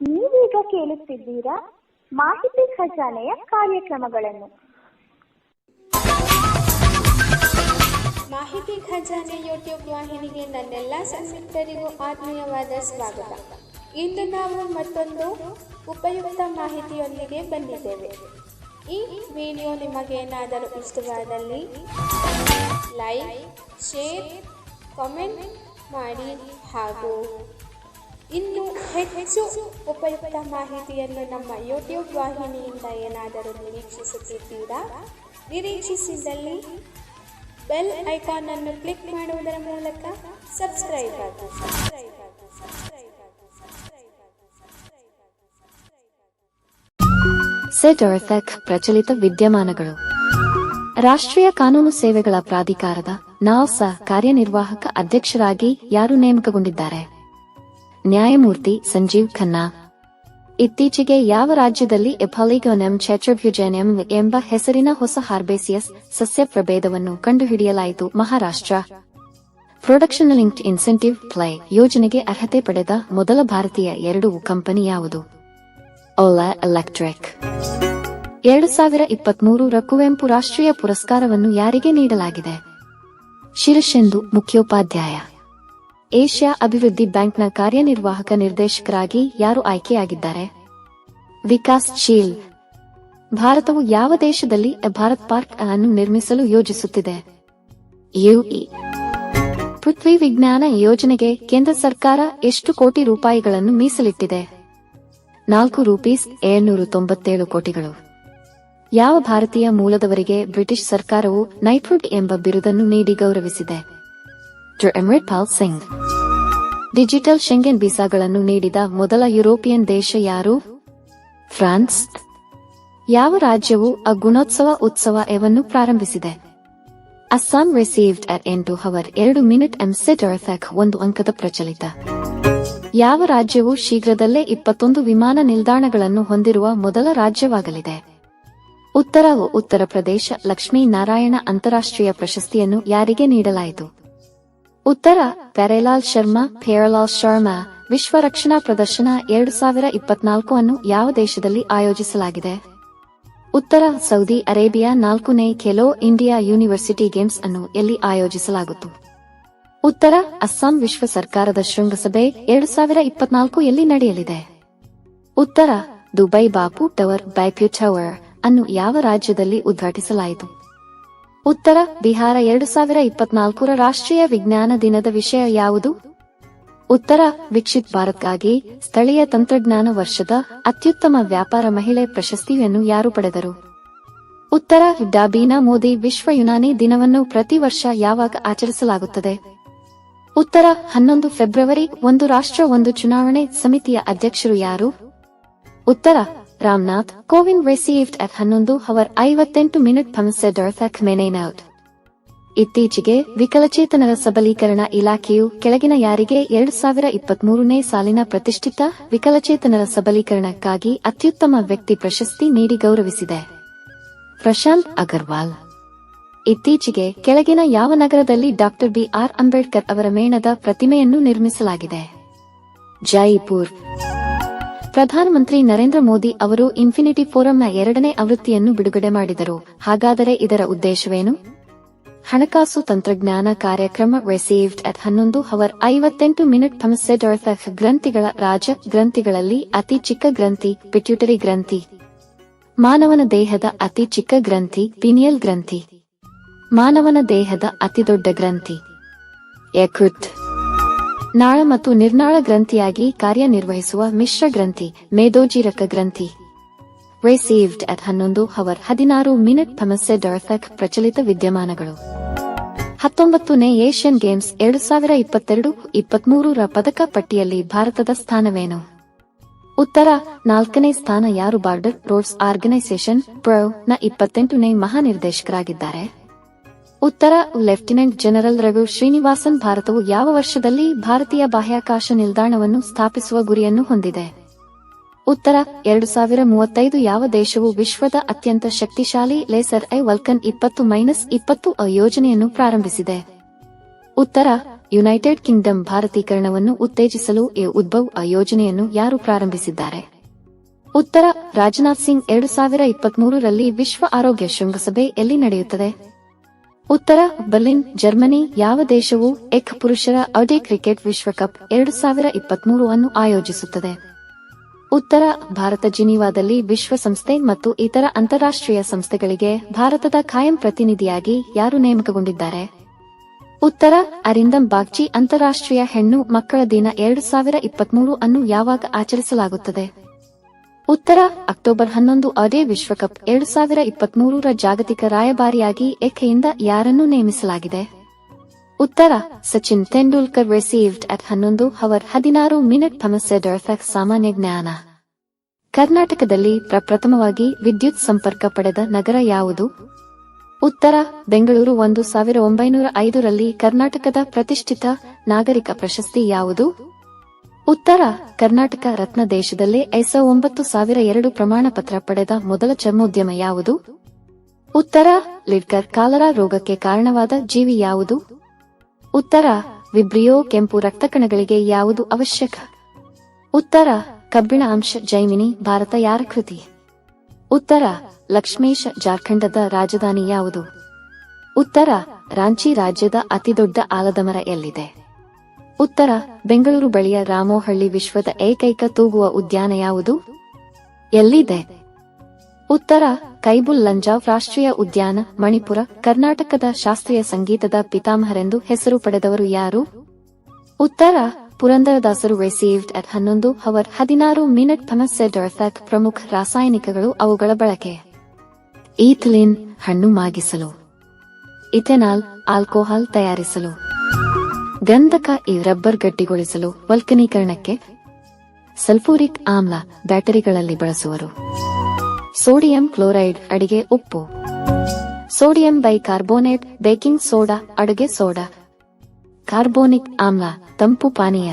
ನೀವೀಗ ಕೇಳುತ್ತಿದ್ದೀರಾ ಮಾಹಿತಿ ಖಜಾನೆಯ ಕಾರ್ಯಕ್ರಮಗಳನ್ನು. ಮಾಹಿತಿ ಖಜಾನೆ ಯೂಟ್ಯೂಬ್ ವಾಹಿನಿಗೆ ನನ್ನೆಲ್ಲ ಸಂಯುಕ್ತರಿಗೂ ಆತ್ಮೀಯವಾದ ಸ್ವಾಗತ. ಇಂದು ನಾವು ಮತ್ತೊಂದು ಉಪಯುಕ್ತ ಮಾಹಿತಿಯೊಂದಿಗೆ ಬಂದಿದ್ದೇವೆ. ಈ ವಿಡಿಯೋ ನಿಮಗೇನಾದರೂ ಇಷ್ಟವಾದಲ್ಲಿ ಲೈಕ್, ಶೇರ್, ಕಾಮೆಂಟ್ ಮಾಡಿ ಹಾಗೂ ಇನ್ನು ಹೆಚ್ಚು ಉಪಯುಕ್ತ ಮಾಹಿತಿಯನ್ನು ನಮ್ಮ ಯೂಟ್ಯೂಬ್ ವಾಹಿನಿಯಿಂದ ಏನಾದರೂ ನಿರೀಕ್ಷಿಸುತ್ತಿದ್ದೀರಾ? ನಿರೀಕ್ಷಿಸಿದಲ್ಲಿ ಬೆಲ್ ಐಕಾನ್ ಅನ್ನು ಕ್ಲಿಕ್ ಮಾಡುವುದರ ಮೂಲಕ ಸಬ್ಸ್ಕ್ರೈಬ್ ಆಗಿ. ಸೆಟ್ ಪ್ರಚಲಿತ ವಿದ್ಯಮಾನಗಳು. ರಾಷ್ಟ್ರೀಯ ಕಾನೂನು ಸೇವೆಗಳ ಪ್ರಾಧಿಕಾರದ ನಾವ್ಸ ಕಾರ್ಯನಿರ್ವಾಹಕ ಅಧ್ಯಕ್ಷರಾಗಿ ಯಾರು ನೇಮಕಗೊಂಡಿದ್ದಾರೆ? ನ್ಯಾಯಮೂರ್ತಿ ಸಂಜೀವ್ ಖನ್ನಾ. ಇತ್ತೀಚೆಗೆ ಯಾವ ರಾಜ್ಯದಲ್ಲಿ ಎಫಾಲಿಗೋನಮ್ ಚೆಟ್ರಬ್ಯುಜೆನಿಯಂ ಎಂಬ ಹೆಸರಿನ ಹೊಸ ಹಾರ್ಬೇಸಿಯಸ್ ಸಸ್ಯ ಪ್ರಭೇದವನ್ನು ಕಂಡುಹಿಡಿಯಲಾಯಿತು? ಮಹಾರಾಷ್ಟ್ರ. ಪ್ರೊಡಕ್ಷನ್ ಲಿಂಕ್ಡ್ ಇನ್ಸೆಂಟಿವ್ ಪ್ಲೈ ಯೋಜನೆಗೆ ಅರ್ಹತೆ ಪಡೆದ ಮೊದಲ ಭಾರತೀಯ 2 ಕಂಪನಿ ಯಾವುದು? ಓಲಾ ಎಲೆಕ್ಟ್ರಿಕ್. 2023ರ ಕುವೆಂಪು ರಾಷ್ಟ್ರೀಯ ಪುರಸ್ಕಾರವನ್ನು ಯಾರಿಗೆ ನೀಡಲಾಗಿದೆ? ಶಿರಶೆಂದು ಮುಖ್ಯೋಪಾಧ್ಯಾಯ. ಏಷ್ಯಾ ಅಭಿವೃದ್ಧಿ ಬ್ಯಾಂಕ್ನ ಕಾರ್ಯನಿರ್ವಾಹಕ ನಿರ್ದೇಶಕರಾಗಿ ಯಾರು ಆಯ್ಕೆಯಾಗಿದ್ದಾರೆ? ವಿಕಾಸ್ ಶೀಲ್. ಭಾರತವು ಯಾವ ದೇಶದಲ್ಲಿ ಭಾರತ್ ಪಾರ್ಕ್ ಅನ್ನು ನಿರ್ಮಿಸಲು ಯೋಜಿಸುತ್ತಿದೆ? ಯುಎಇ. ಪೃಥ್ವಿ ವಿಜ್ಞಾನ ಯೋಜನೆಗೆ ಕೇಂದ್ರ ಸರ್ಕಾರ ಎಷ್ಟು ಕೋಟಿ ರೂಪಾಯಿಗಳನ್ನು ಮೀಸಲಿಟ್ಟಿದೆ? ₹797 ಕೋಟಿಗಳು. ಯಾವ ಭಾರತೀಯ ಮೂಲದವರಿಗೆ ಬ್ರಿಟಿಷ್ ಸರ್ಕಾರವು ನೈಟ್ಹುಡ್ ಎಂಬ ಬಿರುದನ್ನು ನೀಡಿ ಗೌರವಿಸಿದೆ? ಅಮೃತ್ಪಾಲ್ ಸಿಂಗ್. ಡಿಜಿಟಲ್ ಶೆಂಗೆನ್ ವೀಸಾಗಳನ್ನು ನೀಡಿದ ಮೊದಲ ಯುರೋಪಿಯನ್ ದೇಶ ಯಾರು? ಫ್ರಾನ್ಸ್. ಯಾವ ರಾಜ್ಯವು ಆ ಗುಣೋತ್ಸವ ಉತ್ಸವವನ್ನು ಪ್ರಾರಂಭಿಸಿದೆ? ಅಸ್ಸಾಂ. ರಿಸೀವ್ಡ್ ಅಟ್ 8 ಸೆಟ್ 1 ಅಂಕದ ಪ್ರಚಲಿತ. ಯಾವ ರಾಜ್ಯವು ಶೀಘ್ರದಲ್ಲೇ 21 ವಿಮಾನ ನಿಲ್ದಾಣಗಳನ್ನು ಹೊಂದಿರುವ ಮೊದಲ ರಾಜ್ಯವಾಗಲಿದೆ? ಉತ್ತರ ಪ್ರದೇಶ. ಲಕ್ಷ್ಮೀ ನಾರಾಯಣ ಅಂತಾರಾಷ್ಟ್ರೀಯ ಪ್ರಶಸ್ತಿಯನ್ನು ಯಾರಿಗೆ ನೀಡಲಾಯಿತು? ಉತ್ತರ. ಪ್ಯಾರೇಲಾಲ್ ಶರ್ಮಾ. ವಿಶ್ವ ರಕ್ಷಣಾ ಪ್ರದರ್ಶನ 2024 ಅನ್ನು ಯಾವ ದೇಶದಲ್ಲಿ ಆಯೋಜಿಸಲಾಗಿದೆ? ಉತ್ತರ. Saudi Arabia. 4ನೇ ಖೇಲೋ ಇಂಡಿಯಾ ಯೂನಿವರ್ಸಿಟಿ ಗೇಮ್ಸ್ ಅನ್ನು ಎಲ್ಲಿ ಆಯೋಜಿಸಲಾಗುತ್ತದೆ? ಉತ್ತರ. ಅಸ್ಸಾಂ. ವಿಶ್ವ ಸರ್ಕಾರದ ಶೃಂಗಸಭೆ 2024 ಎಲ್ಲಿ ನಡೆಯಲಿದೆ? ಉತ್ತರ. ದುಬೈ. ಬಾಪು ಟವರ್ ಅನ್ನು ಯಾವ ರಾಜ್ಯದಲ್ಲಿ ಉದ್ಘಾಟಿಸಲಾಯಿತು? ಉತ್ತರ. ಬಿಹಾರ. 2024ರ ರಾಷ್ಟ್ರೀಯ ವಿಜ್ಞಾನ ದಿನದ ವಿಷಯ ಯಾವುದು? ಉತ್ತರ. ವಿಕಸಿತ್ ಭಾರತ್ಗಾಗಿ ಸ್ಥಳೀಯ ತಂತ್ರಜ್ಞಾನ ವರ್ಷದ ಅತ್ಯುತ್ತಮ ವ್ಯಾಪಾರ ಮಹಿಳೆ ಪ್ರಶಸ್ತಿಯನ್ನು ಯಾರು ಪಡೆದರು? ಉತ್ತರ. ಡಾಬೀನಾ ಮೋದಿ. ವಿಶ್ವ ಯುನಾನಿ ದಿನವನ್ನು ಪ್ರತಿ ವರ್ಷ ಯಾವಾಗ ಆಚರಿಸಲಾಗುತ್ತದೆ? ಉತ್ತರ. 11 ಫೆಬ್ರವರಿ. ಒಂದು ರಾಷ್ಟ್ರ ಒಂದು ಚುನಾವಣೆ ಸಮಿತಿಯ ಅಧ್ಯಕ್ಷರು ಯಾರು? ಉತ್ತರ. ರಾಮನಾಥ್ ಕೋವಿಂದ್. ರಿಸೀವ್ಡ್ ಅಟ್ 11:58 ಇತ್ತೀಚೆಗೆ ವಿಕಲಚೇತನರ ಸಬಲೀಕರಣ ಇಲಾಖೆಯು ಕೆಳಗಿನ ಯಾರಿಗೆ 2023ನೇ ಸಾಲಿನ ಪ್ರತಿಷ್ಠಿತ ವಿಕಲಚೇತನರ ಸಬಲೀಕರಣಕ್ಕಾಗಿ ಅತ್ಯುತ್ತಮ ವ್ಯಕ್ತಿ ಪ್ರಶಸ್ತಿ ನೀಡಿ ಗೌರವಿಸಿದೆ? ಪ್ರಶಾಂತ್ ಅಗರ್ವಾಲ್. ಇತ್ತೀಚೆಗೆ ಕೆಳಗಿನ ಯಾವ ನಗರದಲ್ಲಿ ಡಾ. ಬಿ.ಆರ್. ಅಂಬೇಡ್ಕರ್ ಅವರ ಮೇಣದ ಪ್ರತಿಮೆಯನ್ನು ನಿರ್ಮಿಸಲಾಗಿದೆ? ಜೈಪುರ್. ಪ್ರಧಾನಮಂತ್ರಿ ನರೇಂದ್ರ ಮೋದಿ ಅವರು ಇನ್ಫಿನಿಟಿ ಫೋರಂನ 2ನೇ ಆವೃತ್ತಿಯನ್ನು ಬಿಡುಗಡೆ ಮಾಡಿದರು. ಹಾಗಾದರೆ ಇದರ ಉದ್ದೇಶವೇನು? ಹಣಕಾಸು ತಂತ್ರಜ್ಞಾನ ಕಾರ್ಯಕ್ರಮ. ರಿಸೀವ್ಡ್ ಅಟ್ 11:58 ಗ್ರಂಥಿಗಳ ರಾಜ. ಗ್ರಂಥಿಗಳಲ್ಲಿ ಅತಿ ಚಿಕ್ಕ ಗ್ರಂಥಿ ಪಿಟ್ಯೂಟರಿ ಗ್ರಂಥಿ. ಮಾನವನ ದೇಹದ ಅತಿ ಚಿಕ್ಕ ಗ್ರಂಥಿ ಪೀನಿಯಲ್ ಗ್ರಂಥಿ. ಮಾನವನ ದೇಹದ ಅತಿದೊಡ್ಡ ಗ್ರಂಥಿ ಯಕೃತ್. ನಾಳ ಮತ್ತು ನಿರ್ನಾಳ ಗ್ರಂಥಿಯಾಗಿ ಕಾರ್ಯನಿರ್ವಹಿಸುವ ಮಿಶ್ರ ಗ್ರಂಥಿ ಮೇದೋಜೀರಕ ಗ್ರಂಥಿ. ರಿಸೀವ್ಡ್ ಅಟ್ 11:16 ಪ್ರಚಲಿತ ವಿದ್ಯಮಾನಗಳು. 19ನೇ ಏಷ್ಯನ್ ಗೇಮ್ಸ್ 2022-23ರ ಪದಕ ಪಟ್ಟಿಯಲ್ಲಿ ಭಾರತದ ಸ್ಥಾನವೇನು? ಉತ್ತರ. 4ನೇ ಸ್ಥಾನ. ಯಾರು ಬಾರ್ಡರ್ ರೋಡ್ಸ್ ಆರ್ಗನೈಸೇಷನ್ ನ 28ನೇ ಮಹಾನಿರ್ದೇಶಕರಾಗಿದ್ದಾರೆ? ಉತ್ತರ. Lieutenant general Raghu Srinivasan. ಭಾರತವು ಯಾವ ವರ್ಷದಲ್ಲಿ ಭಾರತೀಯ ಬಾಹ್ಯಾಕಾಶ ನಿಲ್ದಾಣವನ್ನು ಸ್ಥಾಪಿಸುವ ಗುರಿಯನ್ನು ಹೊಂದಿದೆ? ಉತ್ತರ. 2035. ಯಾವ ದೇಶವು ವಿಶ್ವದ ಅತ್ಯಂತ ಶಕ್ತಿಶಾಲಿ ಲೇಸರ್ ವಲ್ಕನ್ 20-20 ಯೋಜನೆಯನ್ನು ಪ್ರಾರಂಭಿಸಿದೆ? ಉತ್ತರ. ಯುನೈಟೆಡ್ ಕಿಂಗ್ಡಮ್ ಭಾರತೀಕರಣವನ್ನು ಉತ್ತೇಜಿಸಲು ಈ ಉದ್ಭವ್ ಯೋಜನೆಯನ್ನು ಯಾರು ಪ್ರಾರಂಭಿಸಿದ್ದಾರೆ? ಉತ್ತರ ರಾಜನಾಥ್ ಸಿಂಗ್. 2023ರಲ್ಲಿ ವಿಶ್ವ ಆರೋಗ್ಯ ಶೃಂಗಸಭೆ ಎಲ್ಲಿ ನಡೆಯುತ್ತದೆ? ಉತ್ತರ ಬರ್ಲಿನ್, ಜರ್ಮನಿ. ಯಾವ ದೇಶವು ಏಕ ಪುರುಷರ ಔಡಿ ಕ್ರಿಕೆಟ್ ವಿಶ್ವಕಪ್ 2023 ಅನ್ನು ಆಯೋಜಿಸುತ್ತದೆ? ಉತ್ತರ ಭಾರತ. ಜಿನೀವಾದಲ್ಲಿ ವಿಶ್ವಸಂಸ್ಥೆ ಮತ್ತು ಇತರ ಅಂತಾರಾಷ್ಟ್ರೀಯ ಸಂಸ್ಥೆಗಳಿಗೆ ಭಾರತದ ಖಾಯಂ ಪ್ರತಿನಿಧಿಯಾಗಿ ಯಾರು ನೇಮಕಗೊಂಡಿದ್ದಾರೆ? ಉತ್ತರ ಅರಿಂದಮ್ ಬಾಗ್ಚಿ. ಅಂತಾರಾಷ್ಟ್ರೀಯ ಹೆಣ್ಣು ಮಕ್ಕಳ ದಿನ 2023 ಅನ್ನು ಯಾವಾಗ ಆಚರಿಸಲಾಗುತ್ತದೆ? ಉತ್ತರ ಅಕ್ಟೋಬರ್ 11. ಔಡಿ ವಿಶ್ವಕಪ್ 2023ರ ಜಾಗತಿಕ ರಾಯಭಾರಿಯಾಗಿ ಏಕೆಯಿಂದ ಯಾರನ್ನು ನೇಮಿಸಲಾಗಿದೆ? ಉತ್ತರ ಸಚಿನ್ ತೆಂಡೂಲ್ಕರ್. ರಿಸೀವ್ಡ್ ಅಟ್ 11:16 ಥಮಸ್ ಎಡರ್ಫೆಕ್. ಸಾಮಾನ್ಯ ಜ್ಞಾನ. ಕರ್ನಾಟಕದಲ್ಲಿ ಪ್ರಪ್ರಥಮವಾಗಿ ವಿದ್ಯುತ್ ಸಂಪರ್ಕ ಪಡೆದ ನಗರ ಯಾವುದು? ಉತ್ತರ ಬೆಂಗಳೂರು. 1905ರಲ್ಲಿ ಕರ್ನಾಟಕದ ಪ್ರತಿಷ್ಠಿತ ನಾಗರಿಕ ಪ್ರಶಸ್ತಿ ಯಾವುದು? ಉತ್ತರ ಕರ್ನಾಟಕ ರತ್ನ. ದೇಶದಲ್ಲೇ ISO 9002 ಪ್ರಮಾಣ ಪತ್ರ ಪಡೆದ ಮೊದಲ ಚರ್ಮೋದ್ಯಮ ಯಾವುದು? ಉತ್ತರ ಲಿಡ್ಕರ್. ಕಾಲರಾ ರೋಗಕ್ಕೆ ಕಾರಣವಾದ ಜೀವಿ ಯಾವುದು? ಉತ್ತರ ವಿಬ್ರಿಯೋ. ಕೆಂಪು ರಕ್ತಕಣಗಳಿಗೆ ಯಾವುದು ಅವಶ್ಯಕ? ಉತ್ತರ ಕಬ್ಬಿಣ ಅಂಶ. ಜೈಮಿನಿ ಭಾರತ ಯಾರ ಕೃತಿ? ಉತ್ತರ ಲಕ್ಷ್ಮೇಶ. ಜಾರ್ಖಂಡದ ರಾಜಧಾನಿ ಯಾವುದು? ಉತ್ತರ ರಾಂಚಿ. ರಾಜ್ಯದ ಅತಿದೊಡ್ಡ ಆಲದ ಮರ ಎಲ್ಲಿದೆ? ಉತ್ತರ ಬೆಂಗಳೂರು ಬಳಿಯ ರಾಮೋಹಳ್ಳಿ. ವಿಶ್ವದ ಏಕೈಕ ತೂಗುವ ಉದ್ಯಾನ ಯಾವುದು? ಎಲ್ಲಿದೆ? ಉತ್ತರ ಕೈಬುಲ್ ಲಂಜಾವ್ ರಾಷ್ಟ್ರೀಯ ಉದ್ಯಾನ, ಮಣಿಪುರ. ಕರ್ನಾಟಕದ ಶಾಸ್ತ್ರೀಯ ಸಂಗೀತದ ಪಿತಾಮಹರೆಂದು ಹೆಸರು ಪಡೆದವರು ಯಾರು? ಉತ್ತರ ಪುರಂದರದಾಸರು. ರಿಸೀವ್ಡ್ ಅಟ್ 11:16 ಥಮಸ್ ಎಡರ್ಫೆಕ್. ಪ್ರಮುಖ ರಾಸಾಯನಿಕಗಳು, ಅವುಗಳ ಬಳಕೆ. ಈಥಿಲಿನ್ ಹಣ್ಣು ಮಾಗಿಸಲು, ಇಥೆನಾಲ್ ಆಲ್ಕೋಹಾಲ್ ತಯಾರಿಸಲು, ಗಂಧಕ ಈ ರಬ್ಬರ್ ಗಟ್ಟಿಗೊಳಿಸಲು, ವಲ್ಕನೀಕರಣಕ್ಕೆ, ಸಲ್ಫೂರಿಕ್ ಆಮ್ಲ ಬ್ಯಾಟರಿಗಳಲ್ಲಿ ಬಳಸುವರು, ಸೋಡಿಯಂ ಕ್ಲೋರೈಡ್ ಅಡಿಗೆ ಉಪ್ಪು, ಸೋಡಿಯಂ ಬೈಕಾರ್ಬೋನೇಟ್ ಬೇಕಿಂಗ್ ಸೋಡಾ ಅಡುಗೆ ಸೋಡಾ, ಕಾರ್ಬೋನಿಕ್ ಆಮ್ಲ ತಂಪು ಪಾನೀಯ,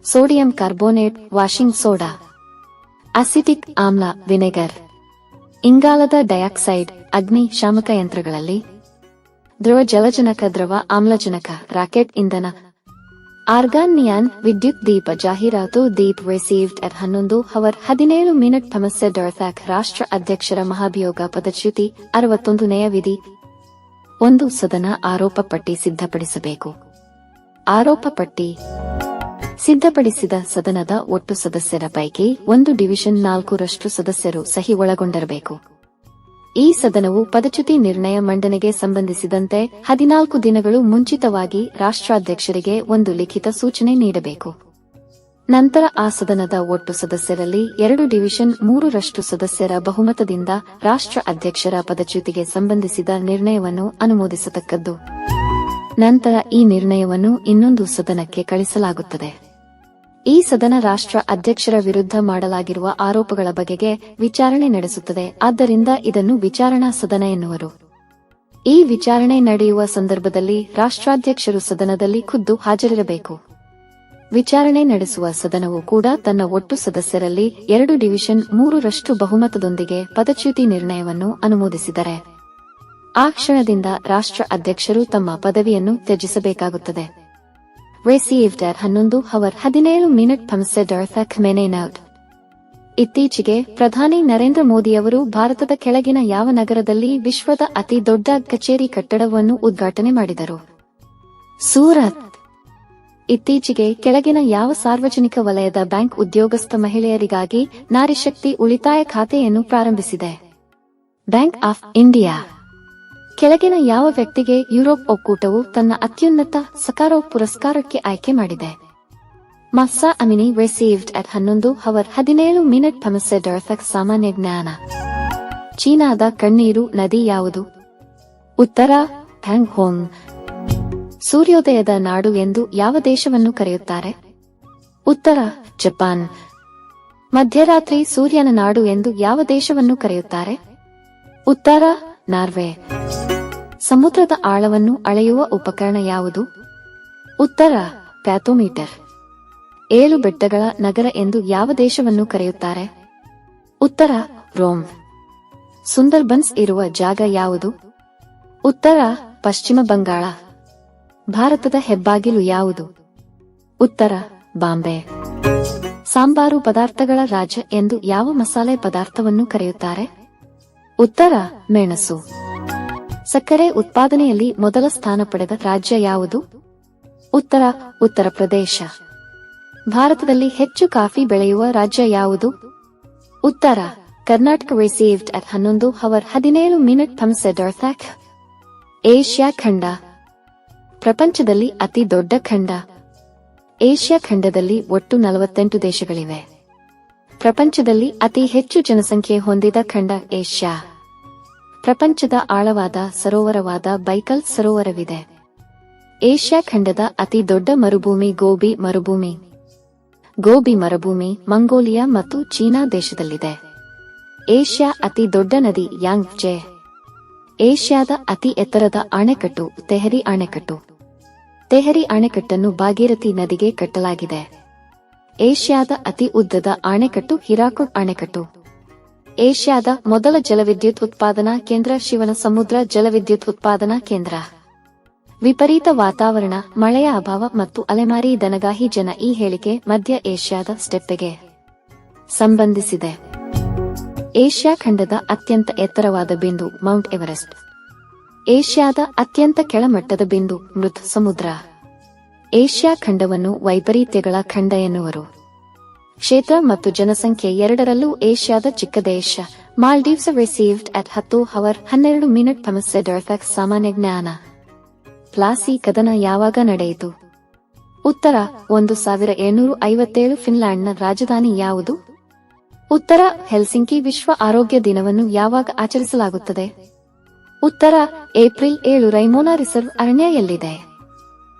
sodium carbonate washing soda, acetic ಆಮ್ಲ ವಿನೆಗರ್, ಇಂಗಾಲದ ಡೈಆಕ್ಸೈಡ್ ಅಗ್ನಿ ಶಾಮಕ ಯಂತ್ರಗಳಲ್ಲಿ, ದ್ರವ ಜಲಜನಕ ದ್ರವ ಆಮ್ಲಜನಕ ರಾಕೆಟ್ ಇಂಧನ, ಆರ್ಗಾನ್ ನಿಯಾನ್ ವಿದ್ಯುತ್ ದೀಪ. ಜಾಹೀರಾತು. ದೀಪ್. ರಿಸೀವ್ಡ್ ಅಟ್ 11:17 ಥಮಸ್ ಎಡರ್ಫೆಕ್. ರಾಷ್ಟ್ರ ಅಧ್ಯಕ್ಷರ ಮಹಾಭಿಯೋಗ ಪದಚ್ಯುತಿ. 61ನೇ ವಿಧಿ. 1. ಸದನ ಆರೋಪ ಪಟ್ಟಿ ಸಿದ್ಧಪಡಿಸಬೇಕು. ಆರೋಪ ಪಟ್ಟಿ ಸಿದ್ಧಪಡಿಸಿದ ಸದನದ ಒಟ್ಟು ಸದಸ್ಯರ ಪೈಕಿ 1/4 ಸದಸ್ಯರು ಸಹಿ ಒಳಗೊಂಡಿರಬೇಕು. ಈ ಸದನವು ಪದಚ್ಯುತಿ ನಿರ್ಣಯ ಮಂಡನೆಗೆ ಸಂಬಂಧಿಸಿದಂತೆ 14 ದಿನಗಳು ಮುಂಚಿತವಾಗಿ ರಾಷ್ಟ್ರಾಧ್ಯಕ್ಷರಿಗೆ ಒಂದು ಲಿಖಿತ ಸೂಚನೆ ನೀಡಬೇಕು. ನಂತರ ಆ ಸದನದ ಒಟ್ಟು ಸದಸ್ಯರಲ್ಲಿ 2/3 ಸದಸ್ಯರ ಬಹುಮತದಿಂದ ರಾಷ್ಟ್ರ ಅಧ್ಯಕ್ಷರ ಪದಚ್ಯುತಿಗೆ ಸಂಬಂಧಿಸಿದ ನಿರ್ಣಯವನ್ನು ಅನುಮೋದಿಸತಕ್ಕದ್ದು. ನಂತರ ಈ ನಿರ್ಣಯವನ್ನು ಇನ್ನೊಂದು ಸದನಕ್ಕೆ ಕಳಿಸಲಾಗುತ್ತದೆ. ಈ ಸದನ ರಾಷ್ಟ್ರ ಅಧ್ಯಕ್ಷರ ವಿರುದ್ಧ ಮಾಡಲಾಗಿರುವ ಆರೋಪಗಳ ಬಗೆಗೆ ವಿಚಾರಣೆ ನಡೆಸುತ್ತದೆ. ಆದ್ದರಿಂದ ಇದನ್ನು ವಿಚಾರಣಾ ಸದನ ಎನ್ನುವರು. ಈ ವಿಚಾರಣೆ ನಡೆಯುವ ಸಂದರ್ಭದಲ್ಲಿ ರಾಷ್ಟ್ರಾಧ್ಯಕ್ಷರು ಸದನದಲ್ಲಿ ಖುದ್ದು ಹಾಜರಿರಬೇಕು. ವಿಚಾರಣೆ ನಡೆಸುವ ಸದನವು ಕೂಡ ತನ್ನ ಒಟ್ಟು ಸದಸ್ಯರಲ್ಲಿ 2/3 ಬಹುಮತದೊಂದಿಗೆ ಪದಚ್ಯುತಿ ನಿರ್ಣಯವನ್ನು ಅನುಮೋದಿಸಿದರೆ ಆ ಕ್ಷಣದಿಂದ ರಾಷ್ಟ್ರ ಅಧ್ಯಕ್ಷರು ತಮ್ಮ ಪದವಿಯನ್ನು ತ್ಯಜಿಸಬೇಕಾಗುತ್ತದೆ. ರಿಸೀವ್ಡ್ ಅಟ್ 11:17 ಥಮಸ್ ಎಡರ್ಫೆಕ್. ಮೆನೆನೌಟ್. ಇತ್ತೀಚೆಗೆ ಪ್ರಧಾನಿ ನರೇಂದ್ರ ಮೋದಿಯವರು ಭಾರತದ ಕೆಳಗಿನ ಯಾವ ನಗರದಲ್ಲಿ ವಿಶ್ವದ ಅತಿ ದೊಡ್ಡ ಕಚೇರಿ ಕಟ್ಟಡವನ್ನು ಉದ್ಘಾಟನೆ ಮಾಡಿದರು? ಸೂರತ್. ಇತ್ತೀಚೆಗೆ ಕೆಳಗಿನ ಯಾವ ಸಾರ್ವಜನಿಕ ವಲಯದ ಬ್ಯಾಂಕ್ ಉದ್ಯೋಗಸ್ಥ ಮಹಿಳೆಯರಿಗಾಗಿ ನಾರಿಶಕ್ತಿ ಉಳಿತಾಯ ಖಾತೆಯನ್ನು ಪ್ರಾರಂಭಿಸಿದೆ? Bank of India. ಕೆಳಗಿನ ಯಾವ ವ್ಯಕ್ತಿಗೆ ಯುರೋಪ್ ಒಕ್ಕೂಟವು ತನ್ನ ಅತ್ಯುನ್ನತ ಸಕಾರೋವ್ ಪುರಸ್ಕಾರಕ್ಕೆ ಆಯ್ಕೆ ಮಾಡಿದೆ? ಮಹ್ಸಾ ಅಮಿನಿ. ರಿಸೀವ್ಡ್ ಅಟ್ 11:17 ಥಮಸ್ ಎಡರ್ಫೆಕ್. ಸಾಮಾನ್ಯ ಜ್ಞಾನ. ಚೀನಾದ ಕಣ್ಣೀರು ನದಿ ಯಾವುದು? ಉತ್ತರ ಥ್ಯಾಂಗ್ ಹೋಂಗ್. ಸೂರ್ಯೋದಯದ ನಾಡು ಎಂದು ಯಾವ ದೇಶವನ್ನು ಕರೆಯುತ್ತಾರೆ? ಉತ್ತರ ಜಪಾನ್. ಮಧ್ಯರಾತ್ರಿ ಸೂರ್ಯನ ನಾಡು ಎಂದು ಯಾವ ದೇಶವನ್ನು ಕರೆಯುತ್ತಾರೆ? ಉತ್ತರ ನಾರ್ವೆ. ಸಮುದ್ರದ ಆಳವನ್ನು ಅಳೆಯುವ ಉಪಕರಣ ಯಾವುದು? ಉತ್ತರ ಪ್ಯಾಥೋಮೀಟರ್. 7 ಬೆಟ್ಟಗಳ ನಗರ ಎಂದು ಯಾವ ದೇಶವನ್ನು ಕರೆಯುತ್ತಾರೆ? ಉತ್ತರ ರೋಮ್. ಸುಂದರ್ಬನ್ಸ್ ಇರುವ ಜಾಗ ಯಾವುದು? ಉತ್ತರ ಪಶ್ಚಿಮ ಬಂಗಾಳ. ಭಾರತದ ಹೆಬ್ಬಾಗಿಲು ಯಾವುದು? ಉತ್ತರ ಬಾಂಬೆ. ಸಾಂಬಾರು ಪದಾರ್ಥಗಳ ರಾಜ ಎಂದು ಯಾವ ಮಸಾಲೆ ಪದಾರ್ಥವನ್ನು ಕರೆಯುತ್ತಾರೆ? ಉತ್ತರ ಮೆಣಸು. ಸಕ್ಕರೆ ಉತ್ಪಾದನೆಯಲ್ಲಿ ಮೊದಲ ಸ್ಥಾನ ಪಡೆದ ರಾಜ್ಯ ಯಾವುದು? ಉತ್ತರ ಉತ್ತರ ಪ್ರದೇಶ. ಭಾರತದಲ್ಲಿ ಹೆಚ್ಚು ಕಾಫಿ ಬೆಳೆಯುವ ರಾಜ್ಯ ಯಾವುದು? ಉತ್ತರ ಕರ್ನಾಟಕ. ರಿಸೀವ್ಡ್ ಅಟ್ 11:17 ಏಷ್ಯಾ ಖಂಡ. ಪ್ರಪಂಚದಲ್ಲಿ ಅತಿ ದೊಡ್ಡ ಖಂಡ. ಏಷ್ಯಾ ಖಂಡದಲ್ಲಿ ಒಟ್ಟು 48 ದೇಶಗಳಿವೆ. ಪ್ರಪಂಚದಲ್ಲಿ ಅತಿ ಹೆಚ್ಚು ಜನಸಂಖ್ಯೆ ಹೊಂದಿದ ಖಂಡ ಏಷ್ಯಾ. ಪ್ರಪಂಚದ ಆಳವಾದ ಸರೋವರವಾದ ಬೈಕಲ್ ಸರೋವರವಿದೆ. ಏಷ್ಯಾ ಖಂಡದ ಅತಿ ದೊಡ್ಡ ಮರುಭೂಮಿ ಗೋಬಿ ಮರುಭೂಮಿ. ಗೋಬಿ ಮರುಭೂಮಿ ಮಂಗೋಲಿಯಾ ಮತ್ತು ಚೀನಾ ದೇಶದಲ್ಲಿದೆ. ಏಷ್ಯಾ ಅತಿ ದೊಡ್ಡ ನದಿ ಯಾಂಗ್ಜೆ. ಏಷ್ಯಾದ ಅತಿ ಎತ್ತರದ ಅಣೆಕಟ್ಟು ತೆಹರಿ ಅಣೆಕಟ್ಟು. ತೆಹರಿ ಅಣೆಕಟ್ಟನ್ನು ಭಾಗೀರಥಿ ನದಿಗೆ ಕಟ್ಟಲಾಗಿದೆ. ಏಷ್ಯಾದ ಅತಿ ಉದ್ದದ ಅಣೆಕಟ್ಟು ಹಿರಾಕುಡ್ ಅಣೆಕಟ್ಟು. ಏಷ್ಯಾದ ಮೊದಲ ಜಲವಿದ್ಯುತ್ ಉತ್ಪಾದನಾ ಕೇಂದ್ರ ಶಿವನ ಸಮುದ್ರ ಜಲವಿದ್ಯುತ್ ಉತ್ಪಾದನಾ ಕೇಂದ್ರ. ವಿಪರೀತ ವಾತಾವರಣ, ಮಳೆಯ ಅಭಾವ ಮತ್ತು ಅಲೆಮಾರಿ ದನಗಾಹಿ ಜನ ಈ ಹೇಳಿಕೆ ಮಧ್ಯ ಏಷ್ಯಾದ ಸ್ಟೆಪ್ಪೆಗೆ ಸಂಬಂಧಿಸಿದೆ. ಏಷ್ಯಾ ಖಂಡದ ಅತ್ಯಂತ ಎತ್ತರವಾದ ಬಿಂದು ಮೌಂಟ್ ಎವರೆಸ್ಟ್. ಏಷ್ಯಾದ ಅತ್ಯಂತ ಕೆಳಮಟ್ಟದ ಬಿಂದು ಮೃತ್ ಸಮುದ್ರ. ಏಷ್ಯಾ ಖಂಡವನ್ನು ವೈಪರೀತ್ಯಗಳ ಖಂಡ ಎನ್ನುವರು. ಕ್ಷೇತ್ರ ಮತ್ತು ಜನಸಂಖ್ಯೆ ಎರಡರಲ್ಲೂ ಏಷ್ಯಾದ ಚಿಕ್ಕ ದೇಶ ಮಾಲ್ಡೀವ್ಸ್. ರಿಸೀವ್ಡ್ ಅಟ್ 10:12 ಸಾಮಾನ್ಯ ಜ್ಞಾನ. ಪ್ಲಾಸಿ ಕದನ ಯಾವಾಗ ನಡೆಯಿತು? ಉತ್ತರ 1757. ಫಿನ್ಲ್ಯಾಂಡ್ನ ರಾಜಧಾನಿ ಯಾವುದು? ಉತ್ತರ ಹೆಲ್ಸಿಂಕಿ. ವಿಶ್ವ ಆರೋಗ್ಯ ದಿನವನ್ನು ಯಾವಾಗ ಆಚರಿಸಲಾಗುತ್ತದೆ? ಉತ್ತರ ಏಪ್ರಿಲ್ 7. ರೈಮೋನಾ ರಿಸರ್ವ್ ಅರಣ್ಯ ಎಲ್ಲಿದೆ?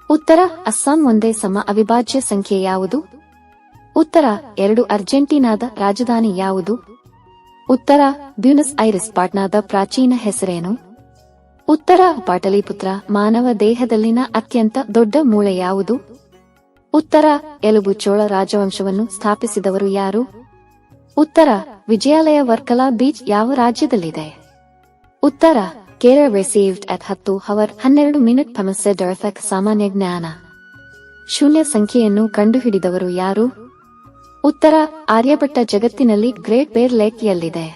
ಉತ್ತರ ಅಸ್ಸಾಂ. ಒಂದೇ ಸಮ ಅವಿಭಾಜ್ಯ ಸಂಖ್ಯೆ ಯಾವುದು? ಉತ್ತರ 2. ಅರ್ಜೆಂಟೀನಾದ ರಾಜಧಾನಿ ಯಾವುದು? ಉತ್ತರ ಬ್ಯೂನಸ್ ಐರಿಸ್. ಪಾಟ್ನಾದ ಪ್ರಾಚೀನ ಹೆಸರೇನು? ಉತ್ತರ ಪಾಟಲಿಪುತ್ರ. ಮಾನವ ದೇಹದಲ್ಲಿನ ಅತ್ಯಂತ ದೊಡ್ಡ ಮೂಳೆ ಯಾವುದು? ಉತ್ತರ ಎಲುಬು. ಚೋಳ ರಾಜವಂಶವನ್ನು ಸ್ಥಾಪಿಸಿದವರು ಯಾರು? ಉತ್ತರ ವಿಜಯಾಲಯ. ವರ್ಕಲಾ ಬೀಚ್ ಯಾವ ರಾಜ್ಯದಲ್ಲಿದೆ? ಉತ್ತರ ಕೇರಳ. ರಿಸೀವ್ಡ್ ಅಟ್ 10:12 ಸಾಮಾನ್ಯ ಜ್ಞಾನ. ಶೂನ್ಯ ಸಂಖ್ಯೆಯನ್ನು ಕಂಡುಹಿಡಿದವರು ಯಾರು? ಉತ್ತರ ಆರ್ಯಭಟ್ಟ. ಜಗತ್ತಿನಲ್ಲಿ ಗ್ರೇಟ್ ಬೇರ್ ಲೇಕ್ ಎಲ್ಲಿದೆ?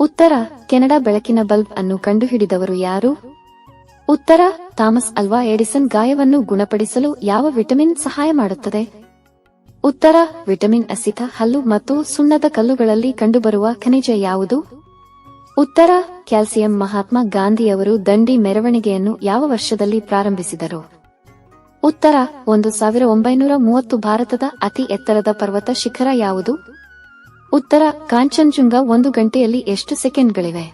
ಉತ್ತರ ಕೆನಡಾ. ಬೆಳಕಿನ ಬಲ್ಬ್ ಅನ್ನು ಕಂಡುಹಿಡಿದವರು ಯಾರು? ಉತ್ತರ ಥಾಮಸ್ ಅಲ್ವಾ ಎಡಿಸನ್. ಗಾಯವನ್ನು ಗುಣಪಡಿಸಲು ಯಾವ ವಿಟಮಿನ್ ಸಹಾಯ ಮಾಡುತ್ತದೆ? ಉತ್ತರ ವಿಟಮಿನ್ ಅಸಿತ. ಹಲ್ಲು ಮತ್ತು ಸುಣ್ಣದ ಕಲ್ಲುಗಳಲ್ಲಿ ಕಂಡುಬರುವ ಖನಿಜ ಯಾವುದು? ಉತ್ತರ ಕ್ಯಾಲ್ಸಿಯಂ. ಮಹಾತ್ಮ ಗಾಂಧಿಯವರು ದಂಡಿ ಮೆರವಣಿಗೆಯನ್ನು ಯಾವ ವರ್ಷದಲ್ಲಿ ಪ್ರಾರಂಭಿಸಿದರು? ಉತ್ತರ 1930. ಭಾರತದ ಅತಿ ಎತ್ತರದ ಪರ್ವತ ಶಿಖರ ಯಾವುದು? ಉತ್ತರ ಕಾಂಚನಜುಂಗ. 1 ಗಂಟೆಯಲ್ಲಿ ಎಷ್ಟು ಸೆಕೆಂಡ್ಗಳಿವೆ?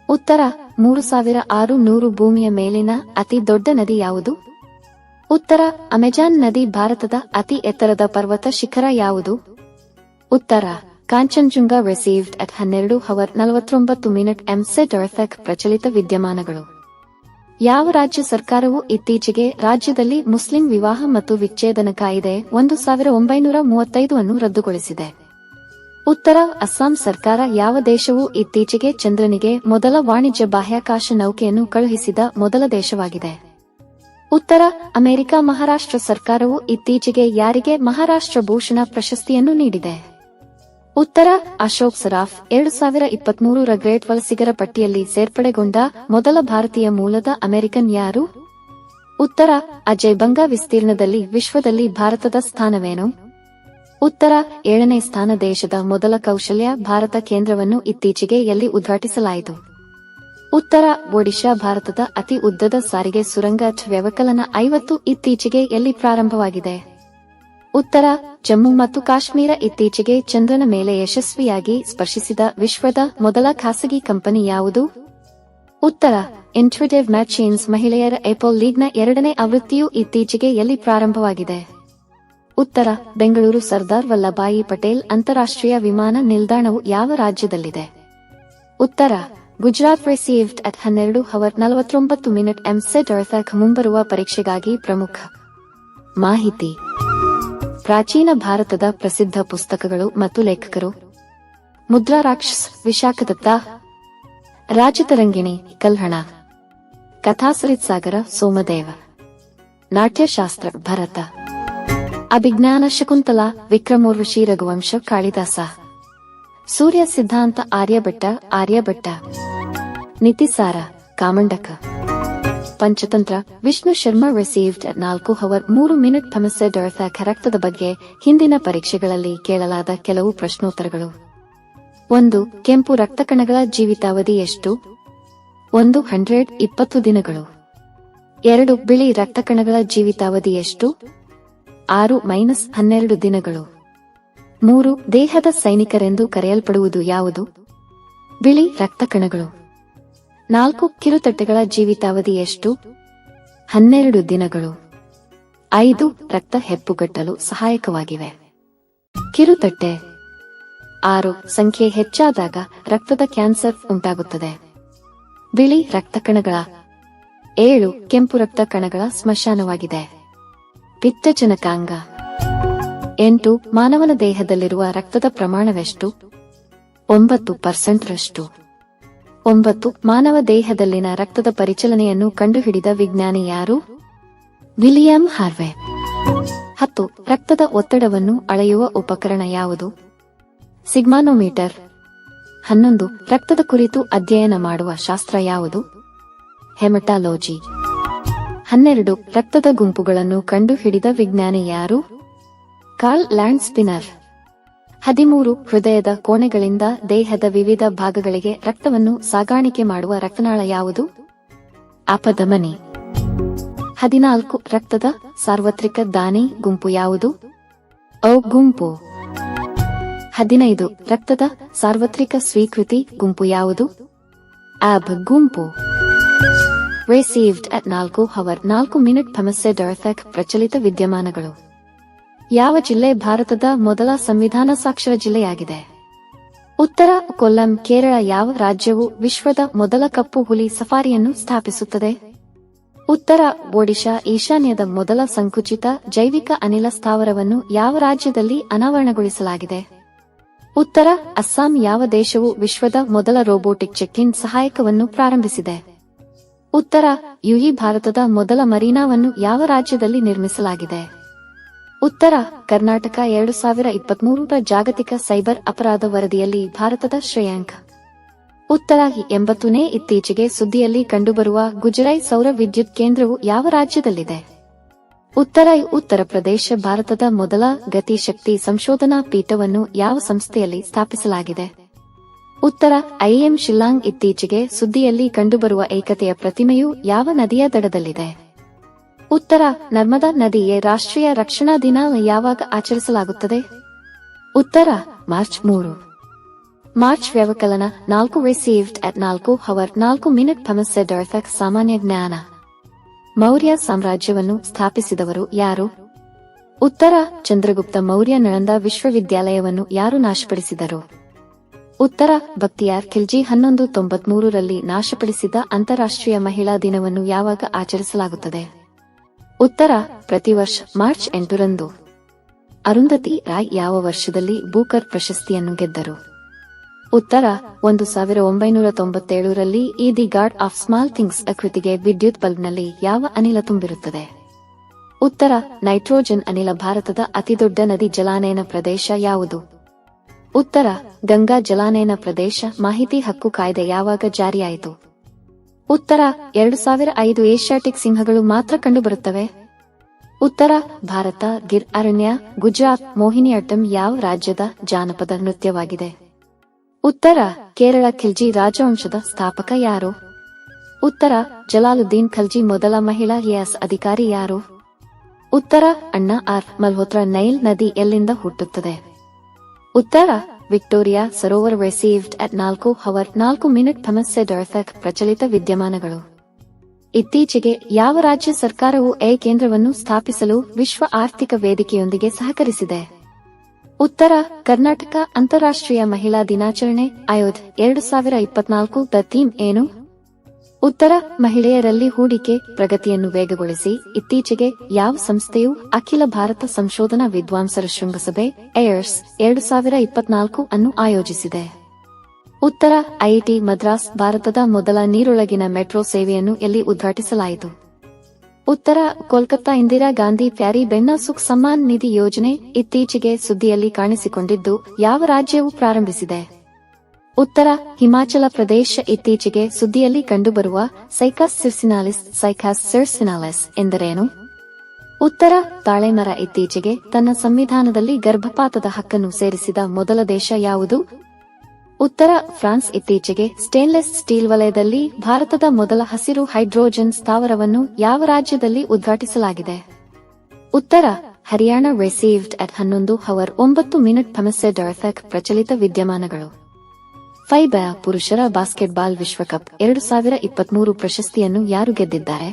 ಉತ್ತರ 3600. ಭೂಮಿಯ ಮೇಲಿನ ಅತಿ ದೊಡ್ಡ ನದಿ ಯಾವುದು? ಉತ್ತರ ಅಮೆಜಾನ್ ನದಿ. ಭಾರತದ ಅತಿ ಎತ್ತರದ ಪರ್ವತ ಶಿಖರ ಯಾವುದು? ಉತ್ತರ ಕಾಂಚನಜುಂಗ. ರಿಸೀವ್ಡ್ ಅಟ್ 12:49 ಪ್ರಚಲಿತ ವಿದ್ಯಮಾನಗಳು. ಯಾವ ರಾಜ್ಯ ಸರ್ಕಾರವು ಇತ್ತೀಚೆಗೆ ರಾಜ್ಯದಲ್ಲಿ ಮುಸ್ಲಿಂ ವಿವಾಹ ಮತ್ತು ವಿಚ್ಛೇದನ ಕಾಯ್ದೆ 1935 ಅನ್ನು ರದ್ದುಗೊಳಿಸಿದೆ? ಉತ್ತರ ಅಸ್ಸಾಂ ಸರ್ಕಾರ. ಯಾವ ದೇಶವು ಇತ್ತೀಚೆಗೆ ಚಂದ್ರನಿಗೆ ಮೊದಲ ವಾಣಿಜ್ಯ ಬಾಹ್ಯಾಕಾಶ ನೌಕೆಯನ್ನು ಕಳುಹಿಸಿದ ಮೊದಲ ದೇಶವಾಗಿದೆ? ಉತ್ತರ ಅಮೆರಿಕ. ಮಹಾರಾಷ್ಟ್ರ ಸರ್ಕಾರವು ಇತ್ತೀಚೆಗೆ ಯಾರಿಗೆ ಮಹಾರಾಷ್ಟ್ರ ಭೂಷಣ ಪ್ರಶಸ್ತಿಯನ್ನು ನೀಡಿದೆ? ಉತ್ತರ ಅಶೋಕ್ ಸರಾಫ್. 2023 ಗ್ರೇಟ್ ವಲಸಿಗರ ಪಟ್ಟಿಯಲ್ಲಿ ಸೇರ್ಪಡೆಗೊಂಡ ಮೊದಲ ಭಾರತೀಯ ಮೂಲದ ಅಮೆರಿಕನ್ ಯಾರು? ಉತ್ತರ ಅಜಯ್ ಬಂಗ. ವಿಸ್ತೀರ್ಣದಲ್ಲಿ ವಿಶ್ವದಲ್ಲಿ ಭಾರತದ ಸ್ಥಾನವೇನು? ಉತ್ತರ 7ನೇ ಸ್ಥಾನ. ದೇಶದ ಮೊದಲ ಕೌಶಲ್ಯ ಭಾರತ ಕೇಂದ್ರವನ್ನು ಇತ್ತೀಚೆಗೆ ಎಲ್ಲಿ ಉದ್ಘಾಟಿಸಲಾಯಿತು? ಉತ್ತರ ಒಡಿಶಾ. ಭಾರತದ ಅತಿ ಉದ್ದದ ಸಾರಿಗೆ ಸುರಂಗ ವ್ಯವಕಲನ 50 ಇತ್ತೀಚೆಗೆ ಎಲ್ಲಿ ಪ್ರಾರಂಭವಾಗಿದೆ? ಉತ್ತರ ಜಮ್ಮು ಮತ್ತು ಕಾಶ್ಮೀರ. ಇತ್ತೀಚೆಗೆ ಚಂದ್ರನ ಮೇಲೆ ಯಶಸ್ವಿಯಾಗಿ ಸ್ಪರ್ಶಿಸಿದ ವಿಶ್ವದ ಮೊದಲ ಖಾಸಗಿ ಕಂಪನಿ ಯಾವುದು? ಉತ್ತರ ಇಂಟ್ಯೂಟಿವ್ ಮ್ಯಾಚಿನ್ಸ್. ಮಹಿಳೆಯರ ಏಪಲ್ ಲೀಗ್ನ 2ನೇ ಆವೃತ್ತಿಯು ಇತ್ತೀಚೆಗೆ ಎಲ್ಲಿ ಪ್ರಾರಂಭವಾಗಿದೆ? ಉತ್ತರ ಬೆಂಗಳೂರು. ಸರ್ದಾರ್ ವಲ್ಲಭಾಯಿ ಪಟೇಲ್ ಅಂತಾರಾಷ್ಟ್ರೀಯ ವಿಮಾನ ನಿಲ್ದಾಣವು ಯಾವ ರಾಜ್ಯದಲ್ಲಿದೆ? ಉತ್ತರ ಗುಜರಾತ್. ರಿಸೀವ್ಡ್ ಅಟ್ 12:49 ಮುಂಬರುವ ಪರೀಕ್ಷೆಗಾಗಿ ಪ್ರಮುಖ ಮಾಹಿತಿ. ಪ್ರಾಚೀನ ಭಾರತದ ಪ್ರಸಿದ್ಧ ಪುಸ್ತಕಗಳು ಮತ್ತು ಲೇಖಕರು: ಮುದ್ರಾ ರಾಕ್ಷಸ್ ವಿಶಾಖದತ್ತ, ರಾಜತರಂಗಿಣಿ ಕಲ್ಹಣ, ಕಥಾಸರಿತ್ ಸಾಗರ Somadeva. Natyashastra Bharata. Abhijnana Shakuntala ವಿಕ್ರಮೋರ್ವಶಿ Raghuvansh Kalidasa. Surya Siddhanta Aryabhata. Nitisara Kamandaka. Panchatantra Vishnu Sharma received 4 hours 3 minutes ಥಮಸೆಡ್ ಅರ್ಥಾಕ್ ರಕ್ತದ ಬಗ್ಗೆ ಹಿಂದಿನ ಪರೀಕ್ಷೆಗಳಲ್ಲಿ ಕೇಳಲಾದ ಕೆಲವು ಪ್ರಶ್ನೋತ್ತರಗಳು. 1. ಕೆಂಪು ರಕ್ತಕಣಗಳ ಜೀವಿತಾವಧಿ ಎಷ್ಟು? 120 ದಿನಗಳು. 2. ಬಿಳಿ ರಕ್ತಕಣಗಳ ಜೀವಿತಾವಧಿ ಎಷ್ಟು? 6-12 ದಿನಗಳು. 3. ದೇಹದ ಸೈನಿಕರೆಂದು ಕರೆಯಲ್ಪಡುವುದು ಯಾವುದು? ಬಿಳಿ ರಕ್ತಕಣಗಳು. 4. ಕಿರುತಟ್ಟೆಗಳ ಜೀವಿತಾವಧಿ ಎಷ್ಟು? 12 ದಿನಗಳು. 5. ರಕ್ತ ಹೆಪ್ಪುಗಟ್ಟಲು ಸಹಾಯಕವಾಗಿವೆ. ಕಿರುತಟ್ಟೆ. 6. ಸಂಖ್ಯೆ ಹೆಚ್ಚಾದಾಗ ರಕ್ತದ ಕ್ಯಾನ್ಸರ್ ಉಂಟಾಗುತ್ತದೆ. ಬಿಳಿ ರಕ್ತಕಣಗಳ. 7. ಕೆಂಪು ರಕ್ತ ಕಣಗಳ ಸ್ಮಶಾನವಾಗಿದೆ. ಪಿತ್ತಜನಕಾಂಗ. 8. ಮಾನವನ ದೇಹದಲ್ಲಿರುವ ರಕ್ತದ ಪ್ರಮಾಣವೆಷ್ಟು? 9% ರಷ್ಟು. 9. ಮಾನವ ದೇಹದಲ್ಲಿನ ರಕ್ತದ ಪರಿಚಲನೆಯನ್ನು ಕಂಡುಹಿಡಿದ ವಿಜ್ಞಾನಿ ಯಾರು? William Harvey. 10. ರಕ್ತದ ಒತ್ತಡವನ್ನು ಅಳೆಯುವ ಉಪಕರಣ ಯಾವುದು? ಸಿಗ್ಮಾನೋಮೀಟರ್. 11. ರಕ್ತದ ಕುರಿತು ಅಧ್ಯಯನ ಮಾಡುವ ಶಾಸ್ತ್ರ ಯಾವುದು? ಹೆಮಟಾಲಜಿ. 12. ರಕ್ತದ ಗುಂಪುಗಳನ್ನು ಕಂಡುಹಿಡಿದ ವಿಜ್ಞಾನಿ ಯಾರು? ಕಾರ್ಲ್ ಲ್ಯಾಂಡ್ಸ್ಪಿನರ್. 13. ಹೃದಯದ ಕೋಣೆಗಳಿಂದ ದೇಹದ ವಿವಿಧ ಭಾಗಗಳಿಗೆ ರಕ್ತವನ್ನು ಸಾಗಾಣಿಕೆ ಮಾಡುವ ರಕ್ತನಾಳ ಯಾವುದು? ಅಪಧಮನಿ. 14. ರಕ್ತದ ಸಾರ್ವತ್ರಿಕ ದಾನಿ ಗುಂಪು ಯಾವುದು? ಒ ಗುಂಪು. 15. ರಕ್ತದ ಸಾರ್ವತ್ರಿಕ ಸ್ವೀಕೃತಿ ಗುಂಪು ಯಾವುದು? ಅಬ್ ಗುಂಪು. ರಿಸೀವ್ಡ್ 4 hours 4 minutes ಥಮಸೆಡ್ ಅರ್ಥಾಕ್ ಪ್ರಚಲಿತ ವಿದ್ಯಮಾನಗಳು. ಯಾವ ಜಿಲ್ಲೆ ಭಾರತದ ಮೊದಲ ಸಂವಿಧಾನ ಸಾಕ್ಷರ ಜಿಲ್ಲೆಯಾಗಿದೆ? ಉತ್ತರ ಕೊಲ್ಲಂ. ಕೇರಳ. ಯಾವ ರಾಜ್ಯವು ವಿಶ್ವದ ಮೊದಲ ಕಪ್ಪು ಹುಲಿ ಸಫಾರಿಯನ್ನು ಸ್ಥಾಪಿಸುತ್ತದೆ? ಉತ್ತರ ಒಡಿಶಾ. ಈಶಾನ್ಯದ ಮೊದಲ ಸಂಕುಚಿತ ಜೈವಿಕ ಅನಿಲ ಸ್ಥಾವರವನ್ನು ಯಾವ ರಾಜ್ಯದಲ್ಲಿ ಅನಾವರಣಗೊಳಿಸಲಾಗಿದೆ? ಉತ್ತರ ಅಸ್ಸಾಂ. ಯಾವ ದೇಶವು ವಿಶ್ವದ ಮೊದಲ ರೋಬೋಟಿಕ್ ಚೆಕ್-ಇನ್ ಸಹಾಯಕವನ್ನು ಪ್ರಾರಂಭಿಸಿದೆ? ಉತ್ತರ ಯುಎಇ. ಭಾರತದ ಮೊದಲ ಮರೀನಾವನ್ನು ಯಾವ ರಾಜ್ಯದಲ್ಲಿ ನಿರ್ಮಿಸಲಾಗಿದೆ? ಉತ್ತರ ಕರ್ನಾಟಕ. 2023 ಜಾಗತಿಕ ಸೈಬರ್ ಅಪರಾಧ ವರದಿಯಲ್ಲಿ ಭಾರತದ ಶ್ರೇಯಾಂಕ. ಉತ್ತರ 80ನೇ. ಇತ್ತೀಚೆಗೆ ಸುದ್ದಿಯಲ್ಲಿ ಕಂಡುಬರುವ ಗುಜರೈ ಸೌರ ವಿದ್ಯುತ್ ಕೇಂದ್ರವು ಯಾವ ರಾಜ್ಯದಲ್ಲಿದೆ? ಉತ್ತರ ಉತ್ತರ ಪ್ರದೇಶ. ಭಾರತದ ಮೊದಲ ಗತಿಶಕ್ತಿ ಸಂಶೋಧನಾ ಪೀಠವನ್ನು ಯಾವ ಸಂಸ್ಥೆಯಲ್ಲಿ ಸ್ಥಾಪಿಸಲಾಗಿದೆ? ಉತ್ತರ ಐಎಂ ಶಿಲ್ಲಾಂಗ್. ಇತ್ತೀಚೆಗೆ ಸುದ್ದಿಯಲ್ಲಿ ಕಂಡುಬರುವ ಏಕತೆಯ ಪ್ರತಿಮೆಯು ಯಾವ ನದಿಯ ದಡದಲ್ಲಿದೆ? ಉತ್ತರ ನರ್ಮದಾ ನದಿಯೇ. ರಾಷ್ಟ್ರೀಯ ರಕ್ಷಣಾ ದಿನ ಯಾವಾಗ ಆಚರಿಸಲಾಗುತ್ತದೆ? ಉತ್ತರ ಮಾರ್ಚ್ 3. ಮಾರ್ಚ್ ವ್ಯವಕಲನ. 4 ರಿಸೀವ್ಡ್ 4 hours 4 minutes ಥಮಸೆಡ್ ಅರ್ಥಾಕ್ ಸಾಮಾನ್ಯ ಜ್ಞಾನ. ಮೌರ್ಯ ಸಾಮ್ರಾಜ್ಯವನ್ನು ಸ್ಥಾಪಿಸಿದವರು ಯಾರು? ಉತ್ತರ ಚಂದ್ರಗುಪ್ತ ಮೌರ್ಯ. ನಳಂದ ವಿಶ್ವವಿದ್ಯಾಲಯವನ್ನು ಯಾರು ನಾಶಪಡಿಸಿದರು? ಉತ್ತರ ಬಕ್ತಿಯಾರ್ ಖಿಲ್ಜಿ. 1193ರಲ್ಲಿ ನಾಶಪಡಿಸಿದ ಅಂತಾರಾಷ್ಟ್ರೀಯ ಮಹಿಳಾ ದಿನವನ್ನು ಯಾವಾಗ ಆಚರಿಸಲಾಗುತ್ತದೆ? ಉತ್ತರ ಪ್ರತಿ ವರ್ಷ ಮಾರ್ಚ್ 8ರಂದು. ಅರುಂಧತಿ ರಾಯ್ ಯಾವ ವರ್ಷದಲ್ಲಿ ಬೂಕರ್ ಪ್ರಶಸ್ತಿಯನ್ನು ಗೆದ್ದರು? ಉತ್ತರ 1997ರಲ್ಲಿ. ಈ the God of Small Things ಕೃತಿಗೆ ವಿದ್ಯುತ್ ಬಲ್ಬ್ನಲ್ಲಿ ಯಾವ ಅನಿಲ ತುಂಬಿರುತ್ತದೆ? ಉತ್ತರ ನೈಟ್ರೋಜನ್ ಅನಿಲ. ಭಾರತದ ಅತಿದೊಡ್ಡ ನದಿ ಜಲಾನಯನ ಪ್ರದೇಶ ಯಾವುದು? ಉತ್ತರ ಗಂಗಾ ಜಲಾನಯನ ಪ್ರದೇಶ. ಮಾಹಿತಿ ಹಕ್ಕು ಕಾಯ್ದೆ ಯಾವಾಗ ಜಾರಿಯಾಯಿತು? ಉತ್ತರ 2005. ಏಷ್ಯಾಟಿಕ್ ಸಿಂಹಗಳು ಮಾತ್ರ ಕಂಡುಬರುತ್ತವೆ? ಉತ್ತರ ಭಾರತ. ಗಿರ್ ಅರಣ್ಯ. ಗುಜರಾತ್. ಮೋಹಿನಿಯಟ್ಟಂ ಯಾವ ರಾಜ್ಯದ ಜಾನಪದ ನೃತ್ಯವಾಗಿದೆ? ಉತ್ತರ ಕೇರಳ. ಖಿಲ್ಜಿ ರಾಜವಂಶದ ಸ್ಥಾಪಕ ಯಾರು? ಉತ್ತರ ಜಲಾಲುದ್ದೀನ್ ಖಲ್ಜಿ. ಮೊದಲ ಮಹಿಳಾ ಐಎಎಸ್ ಅಧಿಕಾರಿ ಯಾರು? ಉತ್ತರ ಅಣ್ಣಾ ಆರ್ ಮಲ್ಹೋತ್ರಾ. ನೈಲ್ ನದಿ ಎಲ್ಲಿಂದ ಹುಟ್ಟುತ್ತದೆ? ಉತ್ತರ ವಿಕ್ಟೋರಿಯಾ ಸರೋವರ. ರಿಸೀವ್ಡ್ 4 hours 4 minutes ಥಮಸೆಡ್ ಅರ್ಥಾಕ್ ಪ್ರಚಲಿತ ವಿದ್ಯಮಾನಗಳು. ಇತ್ತೀಚೆಗೆ ಯಾವ ರಾಜ್ಯ ಸರ್ಕಾರವು ಎ ಕೇಂದ್ರವನ್ನು ಸ್ಥಾಪಿಸಲು ವಿಶ್ವ ಆರ್ಥಿಕ ವೇದಿಕೆಯೊಂದಿಗೆ ಸಹಕರಿಸಿದೆ? ಉತ್ತರ ಕರ್ನಾಟಕ. ಅಂತಾರಾಷ್ಟ್ರೀಯ ಮಹಿಳಾ ದಿನಾಚರಣೆ ಆಯೋಧ 2024 ದ ಥೀಮ್ ಏನು? ಉತ್ತರ ಮಹಿಳೆಯರಲ್ಲಿ ಹೂಡಿಕೆ ಪ್ರಗತಿಯನ್ನು ವೇಗಗೊಳಿಸಿ. ಇತ್ತೀಚೆಗೆ ಯಾವ ಸಂಸ್ಥೆಯು ಅಖಿಲ ಭಾರತ ಸಂಶೋಧನಾ ವಿದ್ವಾಂಸರ ಶೃಂಗಸಭೆ ಏರ್ಸ್ 2024 ಅನ್ನು ಆಯೋಜಿಸಿದೆ? ಉತ್ತರ ಐಐಟಿ ಮದ್ರಾಸ್. ಭಾರತದ ಮೊದಲ ನೀರೊಳಗಿನ ಮೆಟ್ರೋ ಸೇವೆಯನ್ನು ಎಲ್ಲಿ ಉದ್ಘಾಟಿಸಲಾಯಿತು? ಉತ್ತರ ಕೋಲ್ಕತ್ತಾ ಇಂದಿರಾ ಗಾಂಧಿ ಪ್ಯಾರಿ ಬೆನ್ನ ಸುಖ್ ಸಮ್ಮಾನ್ ನಿಧಿ ಯೋಜನೆ ಇತ್ತೀಚೆಗೆ ಸುದ್ದಿಯಲ್ಲಿ ಕಾಣಿಸಿಕೊಂಡಿದ್ದು ಯಾವ ರಾಜ್ಯವು ಪ್ರಾರಂಭಿಸಿದೆ? ಉತ್ತರ ಹಿಮಾಚಲ ಪ್ರದೇಶ. ಇತ್ತೀಚೆಗೆ ಸುದ್ದಿಯಲ್ಲಿ ಕಂಡುಬರುವ ಸೈಕಾಸ್ ಸಿರ್ಸಿನಾಲಿಸ್ ಎಂದರೇನು? ಉತ್ತರ ತಾಳೆಮರ. ಇತ್ತೀಚೆಗೆ ತನ್ನ ಸಂವಿಧಾನದಲ್ಲಿ ಗರ್ಭಪಾತದ ಹಕ್ಕನ್ನು ಸೇರಿಸಿದ ಮೊದಲ ದೇಶ ಯಾವುದು? ಉತ್ತರ ಫ್ರಾನ್ಸ್. ಇತ್ತೀಚೆಗೆ ಸ್ಟೇನ್ಲೆಸ್ ಸ್ಟೀಲ್ ವಲಯದಲ್ಲಿ ಭಾರತದ ಮೊದಲ ಹಸಿರು ಹೈಡ್ರೋಜನ್ ಸ್ಥಾವರವನ್ನು ಯಾವ ರಾಜ್ಯದಲ್ಲಿ ಉದ್ಘಾಟಿಸಲಾಗಿದೆ? ಉತ್ತರ ಹರಿಯಾಣ. ರಿಸೀವ್ಡ್ ಅಟ್ 11:09 ಪ್ರಚಲಿತ ವಿದ್ಯಮಾನಗಳು. ಫೈಬಾ ಪುರುಷರ ಬಾಸ್ಕೆಟ್ಬಾಲ್ ವಿಶ್ವಕಪ್ 2023 ಪ್ರಶಸ್ತಿಯನ್ನು ಯಾರು ಗೆದ್ದಿದ್ದಾರೆ?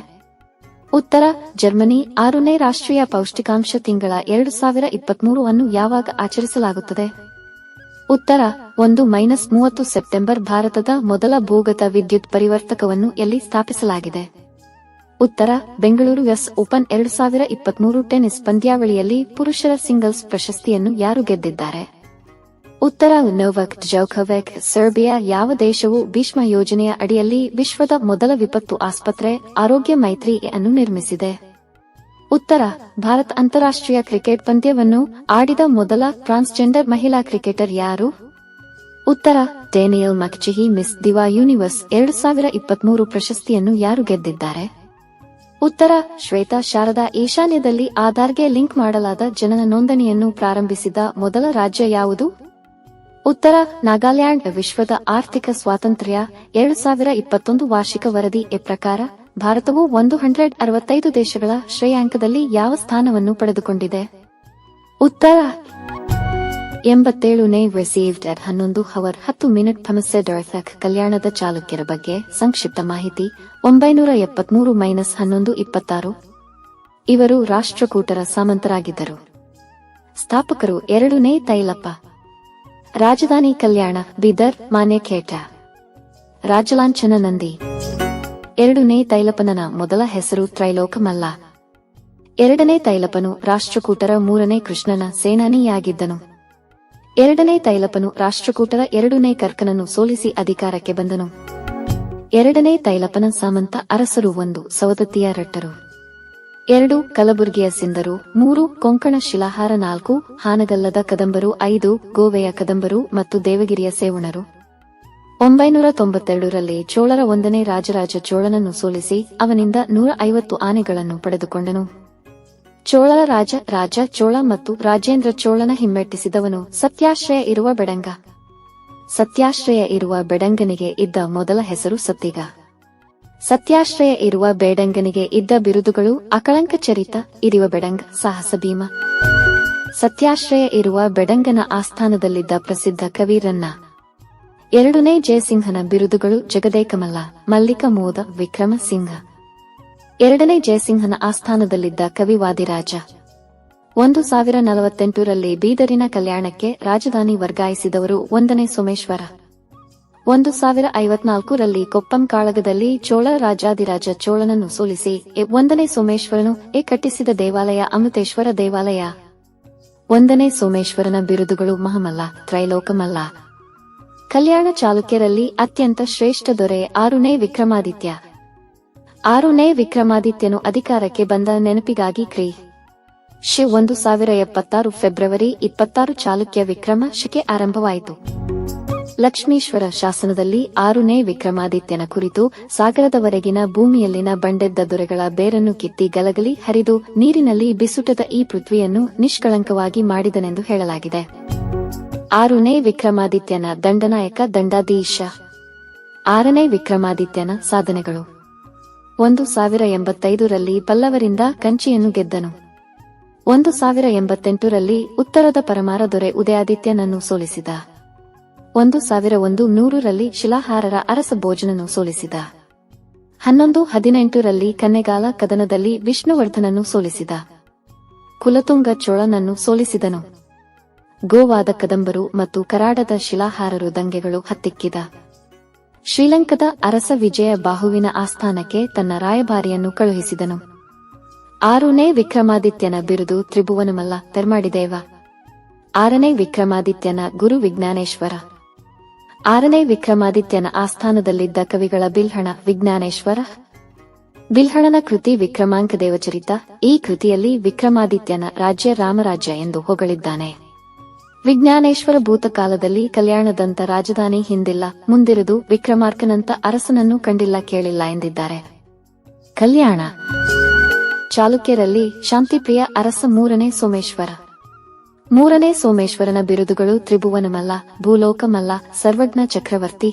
ಉತ್ತರ ಜರ್ಮನಿ. 6ನೇ ರಾಷ್ಟ್ರೀಯ ಪೌಷ್ಟಿಕಾಂಶ ತಿಂಗಳ 2023 ಅನ್ನು ಯಾವಾಗ ಆಚರಿಸಲಾಗುತ್ತದೆ? ಉತ್ತರ 1-30 ಸೆಪ್ಟೆಂಬರ್. ಭಾರತದ ಮೊದಲ ಭೂಗತ ವಿದ್ಯುತ್ ಪರಿವರ್ತಕವನ್ನು ಎಲ್ಲಿ ಸ್ಥಾಪಿಸಲಾಗಿದೆ? ಉತ್ತರ ಬೆಂಗಳೂರು. ಎಸ್ ಓಪನ್ 2023 ಟೆನ್ನಿಸ್ ಪಂದ್ಯಾವಳಿಯಲ್ಲಿ ಪುರುಷರ ಸಿಂಗಲ್ಸ್ ಪ್ರಶಸ್ತಿಯನ್ನು ಯಾರು ಗೆದ್ದಿದ್ದಾರೆ? ಉತ್ತರ ನೊವಾಕ್ ಜೊಕೋವಿಕ್. ಸರ್ಬಿಯಾ. ಯಾವ ದೇಶವು ಭೀಷ್ಮ ಯೋಜನೆಯ ಅಡಿಯಲ್ಲಿ ವಿಶ್ವದ ಮೊದಲ ವಿಪತ್ತು ಆಸ್ಪತ್ರೆ ಆರೋಗ್ಯ ಮೈತ್ರಿ ಅನ್ನು ನಿರ್ಮಿಸಿದೆ? ಉತ್ತರ ಭಾರತ. ಅಂತಾರಾಷ್ಟ್ರೀಯ ಕ್ರಿಕೆಟ್ ಪಂದ್ಯವನ್ನು ಆಡಿದ ಮೊದಲ ಟ್ರಾನ್ಸ್ಜೆಂಡರ್ ಮಹಿಳಾ ಕ್ರಿಕೆಟರ್ ಯಾರು? ಉತ್ತರ ಡೇನಿಯಲ್ ಮಕ್ಚಿಹಿ. ಮಿಸ್ ದಿವಾ ಯೂನಿವರ್ಸ್ 2023 ಪ್ರಶಸ್ತಿಯನ್ನು ಯಾರು ಗೆದ್ದಿದ್ದಾರೆ? ಉತ್ತರ ಶ್ವೇತಾ ಶಾರದಾ. ಈಶಾನ್ಯದಲ್ಲಿ ಆಧಾರ್ಗೆ ಲಿಂಕ್ ಮಾಡಲಾದ ಜನನ ನೋಂದಣಿಯನ್ನು ಪ್ರಾರಂಭಿಸಿದ ಮೊದಲ ರಾಜ್ಯ ಯಾವುದು? ಉತ್ತರ ನಾಗಾಲ್ಯಾಂಡ್. ವಿಶ್ವದ ಆರ್ಥಿಕ ಸ್ವಾತಂತ್ರ್ಯ 2021 ವಾರ್ಷಿಕ ವರದಿ ಪ್ರಕಾರ ಭಾರತವು 165 ದೇಶಗಳ ಶ್ರೇಯಾಂಕದಲ್ಲಿ ಯಾವ ಸ್ಥಾನವನ್ನು ಪಡೆದುಕೊಂಡಿದೆ? ಉತ್ತರ 87ನೇ. ರಿಸೀವ್ಡ್ ಅಟ್ 11:10 ಕಲ್ಯಾಣದ ಚಾಲುಕ್ಯರ ಬಗ್ಗೆ ಸಂಕ್ಷಿಪ್ತ ಮಾಹಿತಿ. 973-1126 ಇವರು ರಾಷ್ಟ್ರಕೂಟರ ಸಾಮಂತರಾಗಿದ್ದರು. ಸ್ಥಾಪಕರು 2ನೇ ತೈಲಪ್ಪ. ರಾಜಧಾನಿ ಕಲ್ಯಾಣ. ಬೀದರ್. ಮಾನ್ಯಖೇಟ. ರಾಜಲಾಂಛನ ನಂದಿ. 2ನೇ ತೈಲಪನ ಮೊದಲ ಹೆಸರು ತ್ರೈಲೋಕಮಲ್ಲ. 2ನೇ ತೈಲಪನು ರಾಷ್ಟ್ರಕೂಟರ 3ನೇ ಕೃಷ್ಣನ ಸೇನಾನಿಯಾಗಿದ್ದನು. 2ನೇ ತೈಲಪನು ರಾಷ್ಟ್ರಕೂಟರ 2ನೇ ಕರ್ಕನನ್ನು ಸೋಲಿಸಿ ಅಧಿಕಾರಕ್ಕೆ ಬಂದನು. 2ನೇ ತೈಲಪನ ಸಾಮಂತ ಅರಸರು 1 ಸವದತ್ತಿಯ ರಟ್ಟರು, 2 ಕಲಬುರ್ಗಿಯ ಸಿಂಧರು, 3 ಕೊಂಕಣ ಶಿಲಾಹಾರ, 4 ಹಾನಗಲ್ಲದ ಕದಂಬರು, 5 ಗೋವೆಯ ಕದಂಬರು ಮತ್ತು ದೇವಗಿರಿಯ ಸೇವಣರು. 992ರಲ್ಲಿ ಚೋಳರ 1ನೇ ರಾಜರಾಜ ಚೋಳನನ್ನು ಸೋಲಿಸಿ ಅವನಿಂದ 150 ಆನೆಗಳನ್ನು ಪಡೆದುಕೊಂಡನು. ಚೋಳರ ರಾಜ ಚೋಳ ಮತ್ತು ರಾಜೇಂದ್ರ ಚೋಳನ ಹಿಮ್ಮೆಟ್ಟಿಸಿದವನು ಸತ್ಯಾಶ್ರಯ ಇರುವ ಬೆಡಂಗ. ಸತ್ಯಾಶ್ರಯ ಇರುವ ಬೆಡಂಗನಿಗೆ ಇದ್ದ ಮೊದಲ ಹೆಸರು ಸತ್ತಿಗ. ಸತ್ಯಾಶ್ರಯ ಇರುವ ಬೇಡಂಗನಿಗೆ ಇದ್ದ ಬಿರುದುಗಳು ಅಕಳಂಕ ಚರಿತ, ಇರಿವ ಬೆಡಂಗ, ಸಾಹಸ ಭೀಮ. ಸತ್ಯಾಶ್ರಯ ಇರುವ ಬೆಡಂಗನ ಆಸ್ಥಾನದಲ್ಲಿದ್ದ ಪ್ರಸಿದ್ಧ ಕವಿ ರನ್ನ. 2ನೇ ಜಯಸಿಂಹನ ಬಿರುದುಗಳು ಜಗದೇಕಮಲ್ಲ, ಮಲ್ಲಿಕ ಮೋದ, ವಿಕ್ರಮ ಸಿಂಹ. 2ನೇ ಜಯಸಿಂಹನ ಆಸ್ಥಾನದಲ್ಲಿದ್ದ ಕವಿ ವಾದಿರಾಜ. 1048ರಲ್ಲಿ ಬೀದರಿನ ಕಲ್ಯಾಣಕ್ಕೆ ರಾಜಧಾನಿ ವರ್ಗಾಯಿಸಿದವರು 1ನೇ ಸೋಮೇಶ್ವರ. 1054ರಲ್ಲಿ ಕೊಪ್ಪಂ ಕಾಳಗದಲ್ಲಿ ಚೋಳ ರಾಜಾದಿರಾಜ ಚೋಳನನ್ನು ಸೋಲಿಸಿ 1ನೇ ಸೋಮೇಶ್ವರನು ಕಟ್ಟಿಸಿದ ದೇವಾಲಯ ಅಮೃತೇಶ್ವರ ದೇವಾಲಯ. 1ನೇ ಸೋಮೇಶ್ವರನ ಬಿರುದುಗಳು ಮಹಮಲ್ಲ, ತ್ರೈಲೋಕಮಲ್ಲ. ಕಲ್ಯಾಣ ಚಾಲುಕ್ಯರಲ್ಲಿ ಅತ್ಯಂತ ಶ್ರೇಷ್ಠ ದೊರೆ 6ನೇ ವಿಕ್ರಮಾದಿತ್ಯ. 6ನೇ ವಿಕ್ರಮಾದಿತ್ಯನು ಅಧಿಕಾರಕ್ಕೆ ಬಂದ ನೆನಪಿಗಾಗಿ ಶೆ 1076 ಫೆಬ್ರವರಿ 26 ಚಾಲುಕ್ಯ ವಿಕ್ರಮ ಶಕೆ ಆರಂಭವಾಯಿತು. ಲಕ್ಷ್ಮೀಶ್ವರ ಶಾಸನದಲ್ಲಿ 6ನೇ ವಿಕ್ರಮಾದಿತ್ಯನ ಕುರಿತು ಸಾಗರದವರೆಗಿನ ಭೂಮಿಯಲ್ಲಿನ ಬಂಡೆದ್ದ ದೊರೆಗಳ ಬೇರನ್ನು ಕಿತ್ತಿ ಗಲಗಲಿ ಹರಿದು ನೀರಿನಲ್ಲಿ ಬಿಸುಟದ ಈ ಪೃಥ್ವಿಯನ್ನು ನಿಷ್ಕಳಂಕವಾಗಿ ಮಾಡಿದನೆಂದು ಹೇಳಲಾಗಿದೆ. 6ನೇ ವಿಕ್ರಮಾದಿತ್ಯನ ದಂಡನಾಯಕ ದಂಡಾಧೀಶ. 6ನೇ ವಿಕ್ರಮಾದಿತ್ಯನ ಸಾಧನೆಗಳು: 1085ರಲ್ಲಿ ಪಲ್ಲವರಿಂದ ಕಂಚಿಯನ್ನು ಗೆದ್ದನು. 1088ರಲ್ಲಿ ಉತ್ತರದ ಪರಮಾರ ದೊರೆ ಉದಯಾದಿತ್ಯನನ್ನು ಸೋಲಿಸಿದ. 1100ರಲ್ಲಿ ಶಿಲಾಹಾರರ ಅರಸ ಭೋಜನನ್ನು ಸೋಲಿಸಿದ. 1118ರಲ್ಲಿ ಕನ್ನೆಗಾಲ ಕದನದಲ್ಲಿ ವಿಷ್ಣುವರ್ಧನನ್ನು ಸೋಲಿಸಿದ. ಕುಲತುಂಗ ಚೋಳನನ್ನು ಸೋಲಿಸಿದನು. ಗೋವಾದ ಕದಂಬರು ಮತ್ತು ಕರಾಡದ ಶಿಲಾಹಾರರು ದಂಗೆಗಳು ಹತ್ತಿಕ್ಕಿದ. ಶ್ರೀಲಂಕದ ಅರಸ ವಿಜಯ ಬಾಹುವಿನ ಆಸ್ಥಾನಕ್ಕೆ ತನ್ನ ರಾಯಭಾರಿಯನ್ನು ಕಳುಹಿಸಿದನು. 6ನೇ ವಿಕ್ರಮಾದಿತ್ಯನ ಬಿರುದು ತ್ರಿಭುವನಮಲ್ಲ, ತೆರ್ಮಾಡಿದೇವ. 6ನೇ ವಿಕ್ರಮಾದಿತ್ಯನ ಗುರು ವಿಜ್ಞಾನೇಶ್ವರ. 6ನೇ ವಿಕ್ರಮಾದಿತ್ಯನ ಆಸ್ಥಾನದಲ್ಲಿದ್ದ ಕವಿಗಳ ಬಿಲ್ಹಣ ವಿಜ್ಞಾನೇಶ್ವರ. ಬಿಲ್ಹಣನ ಕೃತಿ ವಿಕ್ರಮಾಂಕ ದೇವಚರಿತ. ಈ ಕೃತಿಯಲ್ಲಿ ವಿಕ್ರಮಾದಿತ್ಯನ ರಾಜ್ಯ ರಾಮರಾಜ್ಯ ಎಂದು ಹೊಗಳಿದ್ದಾನೆ. ವಿಜ್ಞಾನೇಶ್ವರ ಭೂತಕಾಲದಲ್ಲಿ ಕಲ್ಯಾಣದಂತ ರಾಜಧಾನಿ ಹಿಂದಿಲ್ಲ ಮುಂದಿರುವುದು, ವಿಕ್ರಮಾರ್ಕನಂತ ಅರಸನನ್ನು ಕಂಡಿಲ್ಲ ಕೇಳಿಲ್ಲ ಎಂದಿದ್ದಾರೆ. ಕಲ್ಯಾಣ ಚಾಲುಕ್ಯರಲ್ಲಿ ಶಾಂತಿಪ್ರಿಯ ಅರಸ ಮೂರನೇ ಸೋಮೇಶ್ವರ. ಮೂರನೇ ಸೋಮೇಶ್ವರನ ಬಿರುದುಗಳು ತ್ರಿಭುವನಮಲ್ಲ, ಭೂಲೋಕಮಲ್ಲ, ಸರ್ವಜ್ಞ ಚಕ್ರವರ್ತಿ.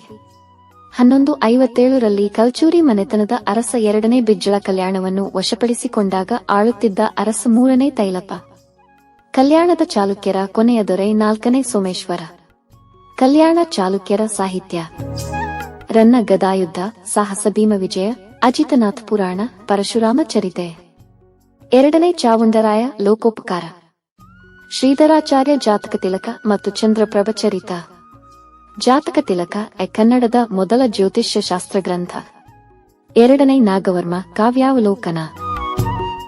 1157ರಲ್ಲಿ ಕಲ್ಚೂರಿ ಮನೆತನದ ಅರಸ ಎರಡನೇ ಬಿಜ್ಜಳ ಕಲ್ಯಾಣವನ್ನು ವಶಪಡಿಸಿಕೊಂಡಾಗ ಆಳುತ್ತಿದ್ದ ಅರಸ ಮೂರನೇ ತೈಲಪ. ಕಲ್ಯಾಣದ ಚಾಲುಕ್ಯರ ಕೊನೆಯ ದೊರೆ ನಾಲ್ಕನೇ ಸೋಮೇಶ್ವರ. ಕಲ್ಯಾಣ ಚಾಲುಕ್ಯರ ಸಾಹಿತ್ಯ: ರನ್ನ ಗದಾಯುದ್ಧ, ಸಾಹಸ ಭೀಮ ವಿಜಯ, ಅಜಿತನಾಥ ಪುರಾಣ, ಪರಶುರಾಮ ಚರಿತೆ. ಎರಡನೇ ಚಾವುಂಡರಾಯ ಲೋಕೋಪಕಾರ, ಶ್ರೀಧರಾಚಾರ್ಯ ಜಾತಕ ತಿಲಕ ಮತ್ತು ಚಂದ್ರಪ್ರಭ ಚರಿತ. ಜಾತಕ ತಿಲಕ ಕನ್ನಡದ ಮೊದಲ ಜ್ಯೋತಿಷ್ಯ ಶಾಸ್ತ್ರ ಗ್ರಂಥ. ಎರಡನೇ ನಾಗವರ್ಮ ಕಾವ್ಯಾವಲೋಕನ,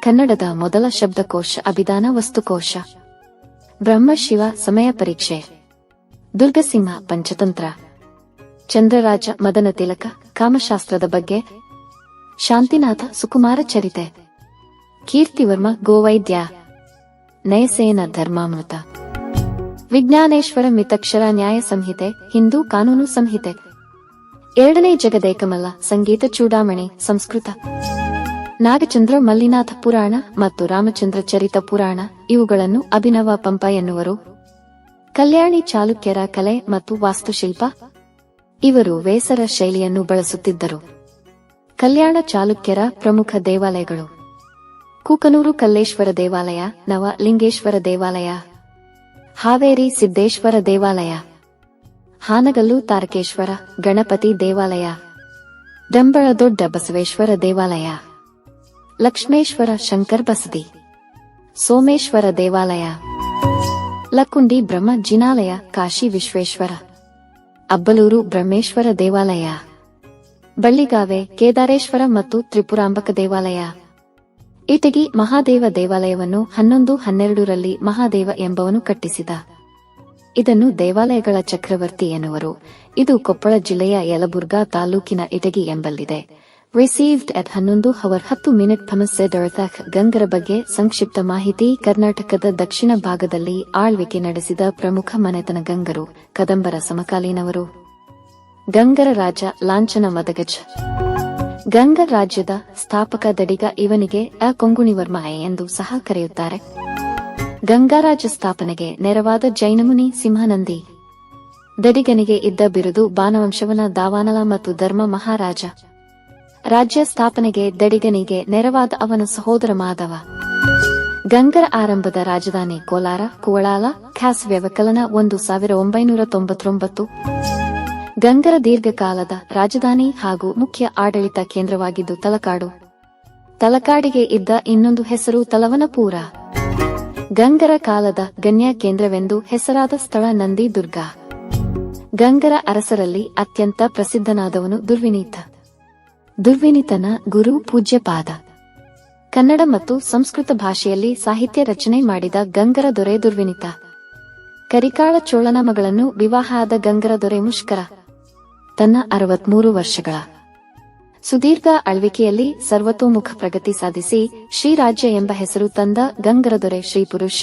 ಕನ್ನಡದ ಮೊದಲ ಶಬ್ದಕೋಶ ಅಭಿಧಾನ ವಸ್ತುಕೋಶ. ಬ್ರಹ್ಮಶಿವ ಸಮಯ ಪರೀಕ್ಷೆ. ದುರ್ಗಸಿಂಹ ಪಂಚತಂತ್ರ. ಚಂದ್ರರಾಜ ಮದನ ತಿಲಕ ಕಾಮಶಾಸ್ತ್ರದ ಬಗ್ಗೆ. ಶಾಂತಿನಾಥ ಸುಕುಮಾರ ಚರಿತೆ. ಕೀರ್ತಿವರ್ಮ ಗೋವೈದ್ಯ. ನಯಸೇನ ಧರ್ಮಾಮೃತ. ವಿಜ್ಞಾನೇಶ್ವರ ಮಿತಕ್ಷರ ನ್ಯಾಯ ಸಂಹಿತೆ ಹಿಂದೂ ಕಾನೂನು ಸಂಹಿತೆ. ಎರಡನೇ ಜಗದೇಕಮಲ್ಲ ಸಂಗೀತ ಚೂಡಾಮಣಿ ಸಂಸ್ಕೃತ. ನಾಗಚಂದ್ರ ಮಲ್ಲಿನಾಥ ಪುರಾಣ ಮತ್ತು ರಾಮಚಂದ್ರ ಚರಿತ ಪುರಾಣ ಇವುಗಳನ್ನು ಅಭಿನವ ಪಂಪ ಎನ್ನುವರು. ಕಲ್ಯಾಣಿ ಚಾಲುಕ್ಯರ ಕಲೆ ಮತ್ತು ವಾಸ್ತುಶಿಲ್ಪ. ಇವರು ವೇಸರ ಶೈಲಿಯನ್ನು ಬಳಸುತ್ತಿದ್ದರು. ಕಲ್ಯಾಣ ಚಾಲುಕ್ಯರ ಪ್ರಮುಖ ದೇವಾಲಯಗಳು: ಕೂಕನೂರು ಕಲ್ಲೇಶ್ವರ ದೇವಾಲಯ, ನವಲಿಂಗೇಶ್ವರ ದೇವಾಲಯ, ಹಾವೇರಿ ಸಿದ್ದೇಶ್ವರ ದೇವಾಲಯ, ಹಾನಗಲ್ಲು ತಾರಕೇಶ್ವರ ಗಣಪತಿ ದೇವಾಲಯ, ಡಂಬಳ ದೊಡ್ಡ ಬಸವೇಶ್ವರ ದೇವಾಲಯ, ಲಕ್ಷ್ಮೇಶ್ವರ ಶಂಕರ್ ಬಸದಿ, ಸೋಮೇಶ್ವರ ದೇವಾಲಯ, ಲಕ್ಕುಂಡಿ ಬ್ರಹ್ಮ ಜಿನಾಲಯ, ಕಾಶಿ ವಿಶ್ವೇಶ್ವರ, ಅಬ್ಬಲೂರು ಬ್ರಹ್ಮೇಶ್ವರ ದೇವಾಲಯ, ಬಳ್ಳಿಗಾವೆ ಕೇದಾರೇಶ್ವರ ಮತ್ತು ತ್ರಿಪುರಾಂಬಕ ದೇವಾಲಯ. ಇಟಗಿ ಮಹಾದೇವ ದೇವಾಲಯವನ್ನು 1112ರಲ್ಲಿ ಮಹಾದೇವ ಎಂಬವನು ಕಟ್ಟಿಸಿದ. ಇದನ್ನು ದೇವಾಲಯಗಳ ಚಕ್ರವರ್ತಿ ಎನ್ನುವರು. ಇದು ಕೊಪ್ಪಳ ಜಿಲ್ಲೆಯ ಯಲಬುರ್ಗಾ ತಾಲೂಕಿನ ಇಟಗಿ ಎಂಬಲ್ಲಿದೆ. ರಿಸೀವ್ಡ್ at 11:10 ಥಮಸ್ಸೆಡರ್ಥಾಕ್. ಗಂಗರ ಬಗ್ಗೆ ಸಂಕ್ಷಿಪ್ತ ಮಾಹಿತಿ. ಕರ್ನಾಟಕದ ದಕ್ಷಿಣ ಭಾಗದಲ್ಲಿ ಆಳ್ವಿಕೆ ನಡೆಸಿದ ಪ್ರಮುಖ ಮನೆತನ ಗಂಗರು. ಕದಂಬರ ಸಮಕಾಲೀನವರು. ಗಂಗರ ರಾಜ ಲಾಂಛನ ಮದಗಜ. ಗಂಗರ ರಾಜ್ಯದ ಸ್ಥಾಪಕ ದಡಿಗ. ಇವನಿಗೆ ಕೊಂಗುಣಿವರ್ಮ ಎಂದು ಸಹ ಕರೆಯುತ್ತಾರೆ. ಗಂಗಾರಾಜ್ಯ ಸ್ಥಾಪನೆಗೆ ನೆರವಾದ ಜೈನಮುನಿ ಸಿಂಹನಂದಿ. ದಡಿಗನಿಗೆ ಇದ್ದ ಬಿರುದು ಬಾನವಂಶವನ ದಾವಾನಲ ಮತ್ತು ಧರ್ಮ ಮಹಾರಾಜ. ರಾಜ್ಯ ಸ್ಥಾಪನೆಗೆ ದಡಿಗನಿಗೆ ನೆರವಾದ ಅವನ ಸಹೋದರ ಮಾಧವ. ಗಂಗರ ಆರಂಭದ ರಾಜಧಾನಿ ಕೋಲಾರ, ಕುವಳಾಲ, ಖಾಸ್ ವ್ಯವಕಲನ 1999. ಗಂಗರ ದೀರ್ಘಕಾಲದ ರಾಜಧಾನಿ ಹಾಗೂ ಮುಖ್ಯ ಆಡಳಿತ ಕೇಂದ್ರವಾಗಿದ್ದು ತಲಕಾಡು. ತಲಕಾಡಿಗೆ ಇದ್ದ ಇನ್ನೊಂದು ಹೆಸರು ತಲವನಪುರ. ಗಂಗರ ಕಾಲದ ಗಣ್ಯ ಕೇಂದ್ರವೆಂದು ಹೆಸರಾದ ಸ್ಥಳ ನಂದಿ ದುರ್ಗ. ಗಂಗರ ಅರಸರಲ್ಲಿ ಅತ್ಯಂತ ಪ್ರಸಿದ್ಧನಾದವನು ದುರ್ವಿನೀತ. ದುರ್ವಿನೀತನ ಗುರು ಪೂಜ್ಯಪಾದ. ಕನ್ನಡ ಮತ್ತು ಸಂಸ್ಕೃತ ಭಾಷೆಯಲ್ಲಿ ಸಾಹಿತ್ಯ ರಚನೆ ಮಾಡಿದ ಗಂಗರ ದೊರೆ ದುರ್ವಿನೀತ. ಕರಿಕಾಳ ಚೋಳನ ಮಗಳನ್ನು ವಿವಾಹ ಆದ ಗಂಗರ ದೊರೆ ಮುಷ್ಕರ. ತನ್ನ 63 ವರ್ಷಗಳ ಸುದೀರ್ಘ ಆಳ್ವಿಕೆಯಲ್ಲಿ ಸರ್ವತೋಮುಖ ಪ್ರಗತಿ ಸಾಧಿಸಿ ಶ್ರೀರಾಜ್ಯ ಎಂಬ ಹೆಸರು ತಂದ ಗಂಗರ ದೊರೆ ಶ್ರೀಪುರುಷ.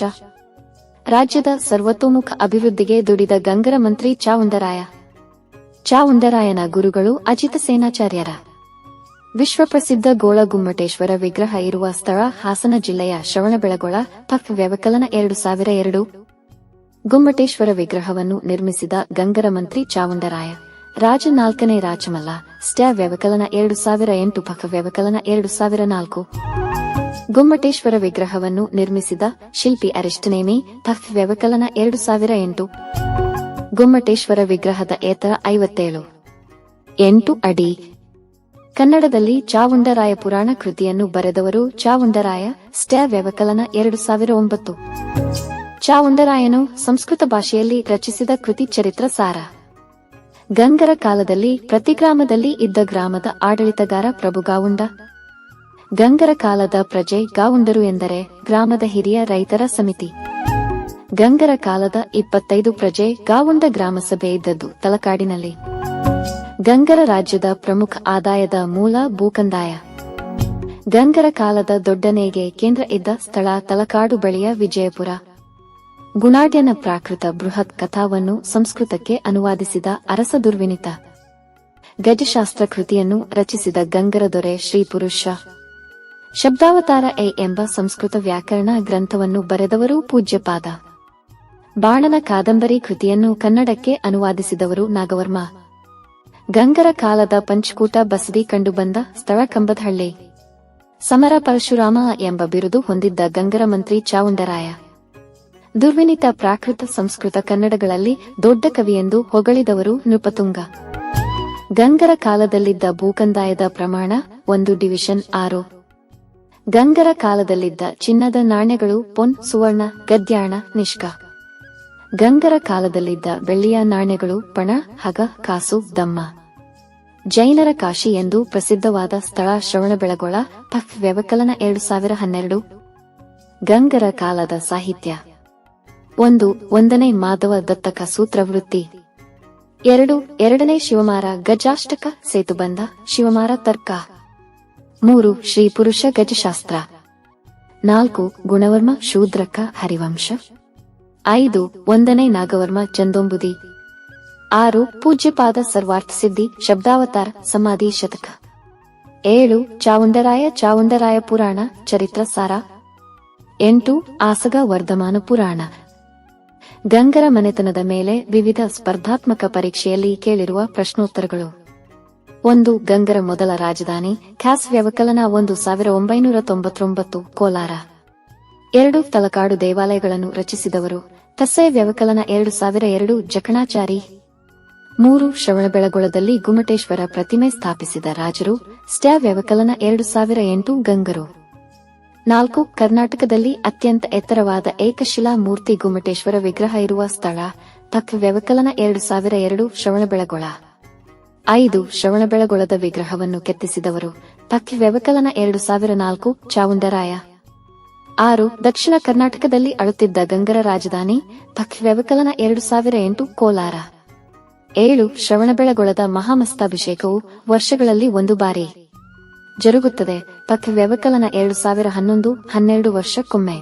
ರಾಜ್ಯದ ಸರ್ವತೋಮುಖ ಅಭಿವೃದ್ಧಿಗೆ ದುಡಿದ ಗಂಗರ ಮಂತ್ರಿ ಚಾವುಂಡರಾಯ. ಚಾವುಂಡರಾಯನ ಗುರುಗಳು ಅಜಿತ ಸೇನಾಚಾರ್ಯರ. ವಿಶ್ವಪ್ರಸಿದ್ಧ ಗೋಳಗುಮ್ಮಟೇಶ್ವರ ವಿಗ್ರಹ ಇರುವ ಸ್ಥಳ ಹಾಸನ ಜಿಲ್ಲೆಯ ಶ್ರವಣಬೆಳಗೊಳ. ಪಕ್ ವ್ಯವಕಲನ 2002. ಗುಮ್ಮಟೇಶ್ವರ ವಿಗ್ರಹವನ್ನು ನಿರ್ಮಿಸಿದ ಗಂಗರ ಮಂತ್ರಿ ಚಾವುಂಡರಾಯ. ರಾಜ 4ನೇ ರಾಚಮಲ್ಲ. ಸ್ಟ್ಯಾ ವ್ಯವಕಲನ 2008. ಪಕ ವ್ಯವಕಲನ 2004. ಗುಮ್ಮಟೇಶ್ವರ ವಿಗ್ರಹವನ್ನು ನಿರ್ಮಿಸಿದ ಶಿಲ್ಪಿ ಅರಿಷ್ಟನೇಮಿ. ಪಕ್ ವ್ಯವಕಲನ 2008. ಗುಮ್ಮಟೇಶ್ವರ ವಿಗ್ರಹದ ಎತ್ತರ 57.8 ಅಡಿ. ಕನ್ನಡದಲ್ಲಿ ಚಾವುಂಡರಾಯ ಪುರಾಣ ಕೃತಿಯನ್ನು ಬರೆದವರು ಚಾವುಂಡರಾಯ. ಸ್ಟ್ಯಾ ವ್ಯವಕಲನ 2009. ಚಾವುಂಡರಾಯನು ಸಂಸ್ಕೃತ ಭಾಷೆಯಲ್ಲಿ ರಚಿಸಿದ ಕೃತಿ ಚರಿತ್ರ ಸಾರ. ಗಂಗರ ಕಾಲದಲ್ಲಿ ಪ್ರತಿ ಗ್ರಾಮದಲ್ಲಿ ಇದ್ದ ಗ್ರಾಮದ ಆಡಳಿತಗಾರ ಪ್ರಭು ಗಾವುಂಡ. ಗಂಗರ ಕಾಲದ ಪ್ರಜೆ ಗಾವುಂಡರು ಎಂದರೆ ಗ್ರಾಮದ ಹಿರಿಯ ರೈತರ ಸಮಿತಿ. ಗಂಗರ ಕಾಲದ 25 ಪ್ರಜೆ ಗಾವುಂಡ ಗ್ರಾಮಸಭೆ ಇದ್ದದ್ದು ತಲಕಾಡಿನಲ್ಲಿ. ಗಂಗರ ರಾಜ್ಯದ ಪ್ರಮುಖ ಆದಾಯದ ಮೂಲ ಭೂಕಂದಾಯ. ಗಂಗರ ಕಾಲದ ದೊಡ್ಡನೆಗೆ ಕೇಂದ್ರ ಇದ್ದ ಸ್ಥಳ ತಲಕಾಡು ಬಳಿಯ ವಿಜಯಪುರ. ಗುಣಾಢ್ಯನ ಪ್ರಾಕೃತ ಬೃಹತ್ ಕಥಾವನ್ನು ಸಂಸ್ಕೃತಕ್ಕೆ ಅನುವಾದಿಸಿದ ಅರಸ ದುರ್ವಿನಿತ. ಗಜಶಾಸ್ತ್ರ ಕೃತಿಯನ್ನು ರಚಿಸಿದ ಗಂಗರ ದೊರೆ ಶ್ರೀಪುರುಷ. ಶಬ್ದಾವತಾರ ಎಂಬ ಸಂಸ್ಕೃತ ವ್ಯಾಕರಣ ಗ್ರಂಥವನ್ನು ಬರೆದವರು ಪೂಜ್ಯಪಾದ. ಬಾಣನ ಕಾದಂಬರಿ ಕೃತಿಯನ್ನು ಕನ್ನಡಕ್ಕೆ ಅನುವಾದಿಸಿದವರು ನಾಗವರ್ಮ. ಗಂಗರ ಕಾಲದ ಪಂಚಕೂಟ ಬಸದಿ ಕಂಡುಬಂದ ಸ್ಥಳ ಕಂಬದಹಳ್ಳಿ. ಸಮರ ಪರಶುರಾಮ ಎಂಬ ಬಿರುದು ಹೊಂದಿದ್ದ ಗಂಗರ ಮಂತ್ರಿ ಚಾವುಂಡರಾಯ. ದುರ್ವಿನಿತ ಪ್ರಾಕೃತ ಸಂಸ್ಕೃತ ಕನ್ನಡಗಳಲ್ಲಿ ದೊಡ್ಡ ಕವಿಯೆಂದು ಹೊಗಳಿದವರು ನೃಪತುಂಗ. ಗಂಗರ ಕಾಲದಲ್ಲಿದ್ದ ಭೂಕಂದಾಯದ ಪ್ರಮಾಣ 1/6. ಗಂಗರ ಕಾಲದಲ್ಲಿದ್ದ ಚಿನ್ನದ ನಾಣ್ಯಗಳು ಪೊನ್, ಸುವರ್ಣ, ಗದ್ಯಾಣ, ನಿಷ್ಕ. ಗಂಗರ ಕಾಲದಲ್ಲಿದ್ದ ಬೆಳ್ಳಿಯ ನಾಣ್ಯಗಳು ಪಣ, ಹಗ, ಕಾಸು, ದಮ್ಮ. ಜೈನರ ಕಾಶಿ ಎಂದು ಪ್ರಸಿದ್ಧವಾದ ಸ್ಥಳ ಶ್ರವಣಬೆಳಗೊಳ. ವ್ಯವಕಲನ 2012. ಗಂಗರ ಕಾಲದ ಸಾಹಿತ್ಯ 1. 1ನೇ ಮಾಧವ ದತ್ತಕ ಸೂತ್ರವೃತ್ತಿ. 2. 2ನೇ ಶಿವಮಾರ ಗಜಾಷ್ಟಕ ಸೇತುಬಂಧ ಶಿವಮಾರ ತರ್ಕ. 3. ಶ್ರೀಪುರುಷ ಗಜಶಾಸ್ತ್ರ. 4. ಗುಣವರ್ಮ ಶೂದ್ರಕ ಹರಿವಂಶ. 5. 1ನೇ ನಾಗವರ್ಮ ಚಂದೋಂಬುದಿ. 6. ಪೂಜ್ಯಪಾದ ಸರ್ವಾರ್ಥಸಿದ್ಧಿ ಶಬ್ದಾವತಾರ ಸಮಾಧಿ ಶತಕ. 7. ಚಾವುಂಡರಾಯ ಪುರಾಣ ಚರಿತ್ರ ಸಾರ. 8. ಆಸಗ ವರ್ಧಮಾನ ಪುರಾಣ. ಗಂಗರ ಮನೆತನದ ಮೇಲೆ ವಿವಿಧ ಸ್ಪರ್ಧಾತ್ಮಕ ಪರೀಕ್ಷೆಯಲ್ಲಿ ಕೇಳಿರುವ ಪ್ರಶ್ನೋತ್ತರಗಳು. 1. ಗಂಗರ ಮೊದಲ ರಾಜಧಾನಿ ಖಾಸ್ ವ್ಯವಕಲನ 1999 ಕೋಲಾರ. 2. ತಲಕಾಡು ದೇವಾಲಯಗಳನ್ನು ರಚಿಸಿದವರು ತಸ್ಸೆ ವ್ಯವಕಲನ 2002 ಜಕಣಾಚಾರಿ. 3. ಶ್ರವಣಬೆಳಗೊಳದಲ್ಲಿ ಗುಮ್ಮಟೇಶ್ವರ ಪ್ರತಿಮೆ ಸ್ಥಾಪಿಸಿದ ರಾಜರು ಸ್ಟ್ಯಾ ವ್ಯವಕಲನ 2008 ಗಂಗರು. 4. ಕರ್ನಾಟಕದಲ್ಲಿ ಅತ್ಯಂತ ಎತ್ತರವಾದ ಏಕಶಿಲಾ ಮೂರ್ತಿ ಗುಮ್ಮಟೇಶ್ವರ ವಿಗ್ರಹ ಇರುವ ಸ್ಥಳ ತಕ್ ವ್ಯವಕಲನ 2002 ಶ್ರವಣಬೆಳಗೊಳ. 5. ಶ್ರವಣಬೆಳಗೊಳದ ವಿಗ್ರಹವನ್ನು ಕೆತ್ತಿಸಿದವರು ತಕ್ ವ್ಯವಕಲನ 2004 ಚಾವುಂಡರಾಯ. 6. ದಕ್ಷಿಣ ಕರ್ನಾಟಕದಲ್ಲಿ ಅಳುತ್ತಿದ್ದ ಗಂಗರ ರಾಜಧಾನಿ ತಕ್ ವ್ಯವಕಲನ 2008 ಕೋಲಾರ. 7. ಶ್ರವಣಬೆಳಗೊಳದ ಮಹಾಮಸ್ತಾಭಿಷೇಕವು ವರ್ಷಗಳಲ್ಲಿ 1 ಬಾರಿ ಜರುಗುತ್ತದೆ ತಕ್ ವ್ಯವಕಲನ 2011 12 ವರ್ಷಕ್ಕೊಮ್ಮೆ.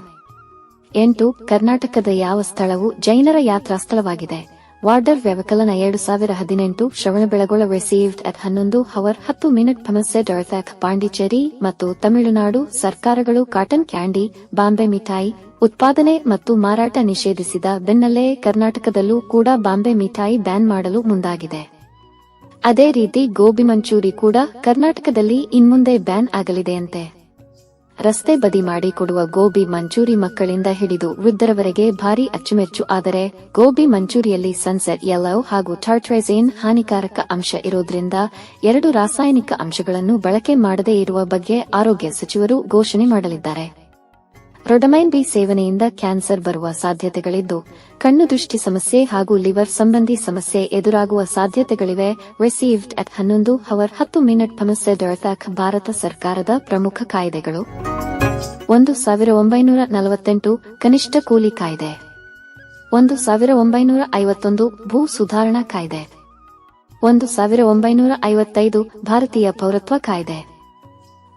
8. ಕರ್ನಾಟಕದ ಯಾವ ಸ್ಥಳವು ಜೈನರ ಯಾತ್ರಾ ಸ್ಥಳವಾಗಿದೆ ವಾರ್ಡರ್ ವ್ಯವಕಲನ 2018 ಶ್ರವಣಬೆಳಗೊಳ ರಿಸೀವ್ಡ್ at 11:10 ಪಾಂಡಿಚೇರಿ ಮತ್ತು ತಮಿಳುನಾಡು ಸರ್ಕಾರಗಳು ಕಾಟನ್ ಕ್ಯಾಂಡಿ ಬಾಂಬೆ ಮಿಠಾಯಿ ಉತ್ಪಾದನೆ ಮತ್ತು ಮಾರಾಟ ನಿಷೇಧಿಸಿದ ಬೆನ್ನಲ್ಲೇ ಕರ್ನಾಟಕದಲ್ಲೂ ಕೂಡ ಬಾಂಬೆ ಮಿಠಾಯಿ ಬ್ಯಾನ್ ಮಾಡಲು ಮುಂದಾಗಿದೆ. ಅದೇ ರೀತಿ ಗೋಬಿ ಮಂಚೂರಿ ಕೂಡ ಕರ್ನಾಟಕದಲ್ಲಿ ಇನ್ಮುಂದೆ ಬ್ಯಾನ್ ಆಗಲಿದೆಯಂತೆ. ರಸ್ತೆ ಬದಿ ಮಾಡಿ ಕೊಡುವ ಗೋಬಿ ಮಂಚೂರಿ ಮಕ್ಕಳಿಂದ ಹಿಡಿದು ವೃದ್ಧರವರೆಗೆ ಭಾರಿ ಅಚ್ಚುಮೆಚ್ಚು. ಆದರೆ ಗೋಬಿ ಮಂಚೂರಿಯಲ್ಲಿ ಸನ್ಸೆಟ್ ಯೆಲ್ಲೋ ಹಾಗೂ ಟಾರ್ಟ್ರೈಸೇನ್ ಹಾನಿಕಾರಕ ಅಂಶ ಇರೋದ್ರಿಂದ 2 ರಾಸಾಯನಿಕ ಅಂಶಗಳನ್ನು ಬಳಕೆ ಮಾಡದೇ ಇರುವ ಬಗ್ಗೆ ಆರೋಗ್ಯ ಸಚಿವರು ಘೋಷಣೆ ಮಾಡಲಿದ್ದಾರೆ. ರೊಡಮೈನ್ ಬಿ ಸೇವನೆಯಿಂದ ಕ್ಯಾನ್ಸರ್ ಬರುವ ಸಾಧ್ಯತೆಗಳಿದ್ದು ಕಣ್ಣು ದೃಷ್ಟಿ ಸಮಸ್ಯೆ ಹಾಗೂ ಲಿವರ್ ಸಂಬಂಧಿ ಸಮಸ್ಯೆ ಎದುರಾಗುವ ಸಾಧ್ಯತೆಗಳಿವೆ. ರಿಸೀವ್ಡ್ at 11:10 ಭಾರತ ಸರ್ಕಾರದ ಪ್ರಮುಖ ಕಾಯ್ದೆಗಳು. 1948 ಕನಿಷ್ಠ ಕೂಲಿ ಕಾಯ್ದೆ. 1951 ಭೂ ಸುಧಾರಣಾ ಕಾಯ್ದೆ. 1955 ಭಾರತೀಯ ಪೌರತ್ವ ಕಾಯ್ದೆ.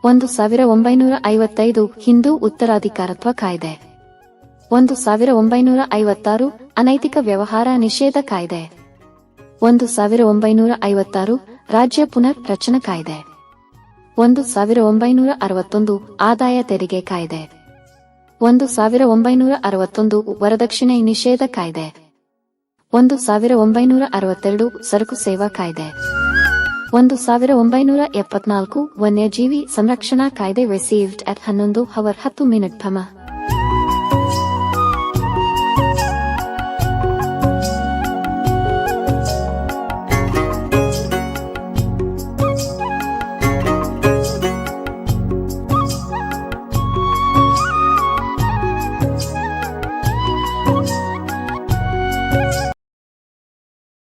1955 ಹಿಂದೂ ಉತ್ತರಾಧಿಕಾರತ್ವ ಕಾಯ್ದೆ. 1956 ಅನೈತಿಕ ವ್ಯವಹಾರ ನಿಷೇಧ ಕಾಯ್ದೆ. 1956 ರಾಜ್ಯ ಪುನರ್ ರಚನಾ ಕಾಯ್ದೆ. 1961 ಆದಾಯ ತೆರಿಗೆ ಕಾಯ್ದೆ. 1961 ವರದಕ್ಷಿಣೆ ನಿಷೇಧ ಕಾಯ್ದೆ. 1962 ಸರಕು ಸೇವಾ ಕಾಯ್ದೆ. 1974 ವನ್ಯಜೀವಿ ಸಂರಕ್ಷಣಾ ಕಾಯ್ದೆ ರಿಸೀವ್ಡ್ at 11:10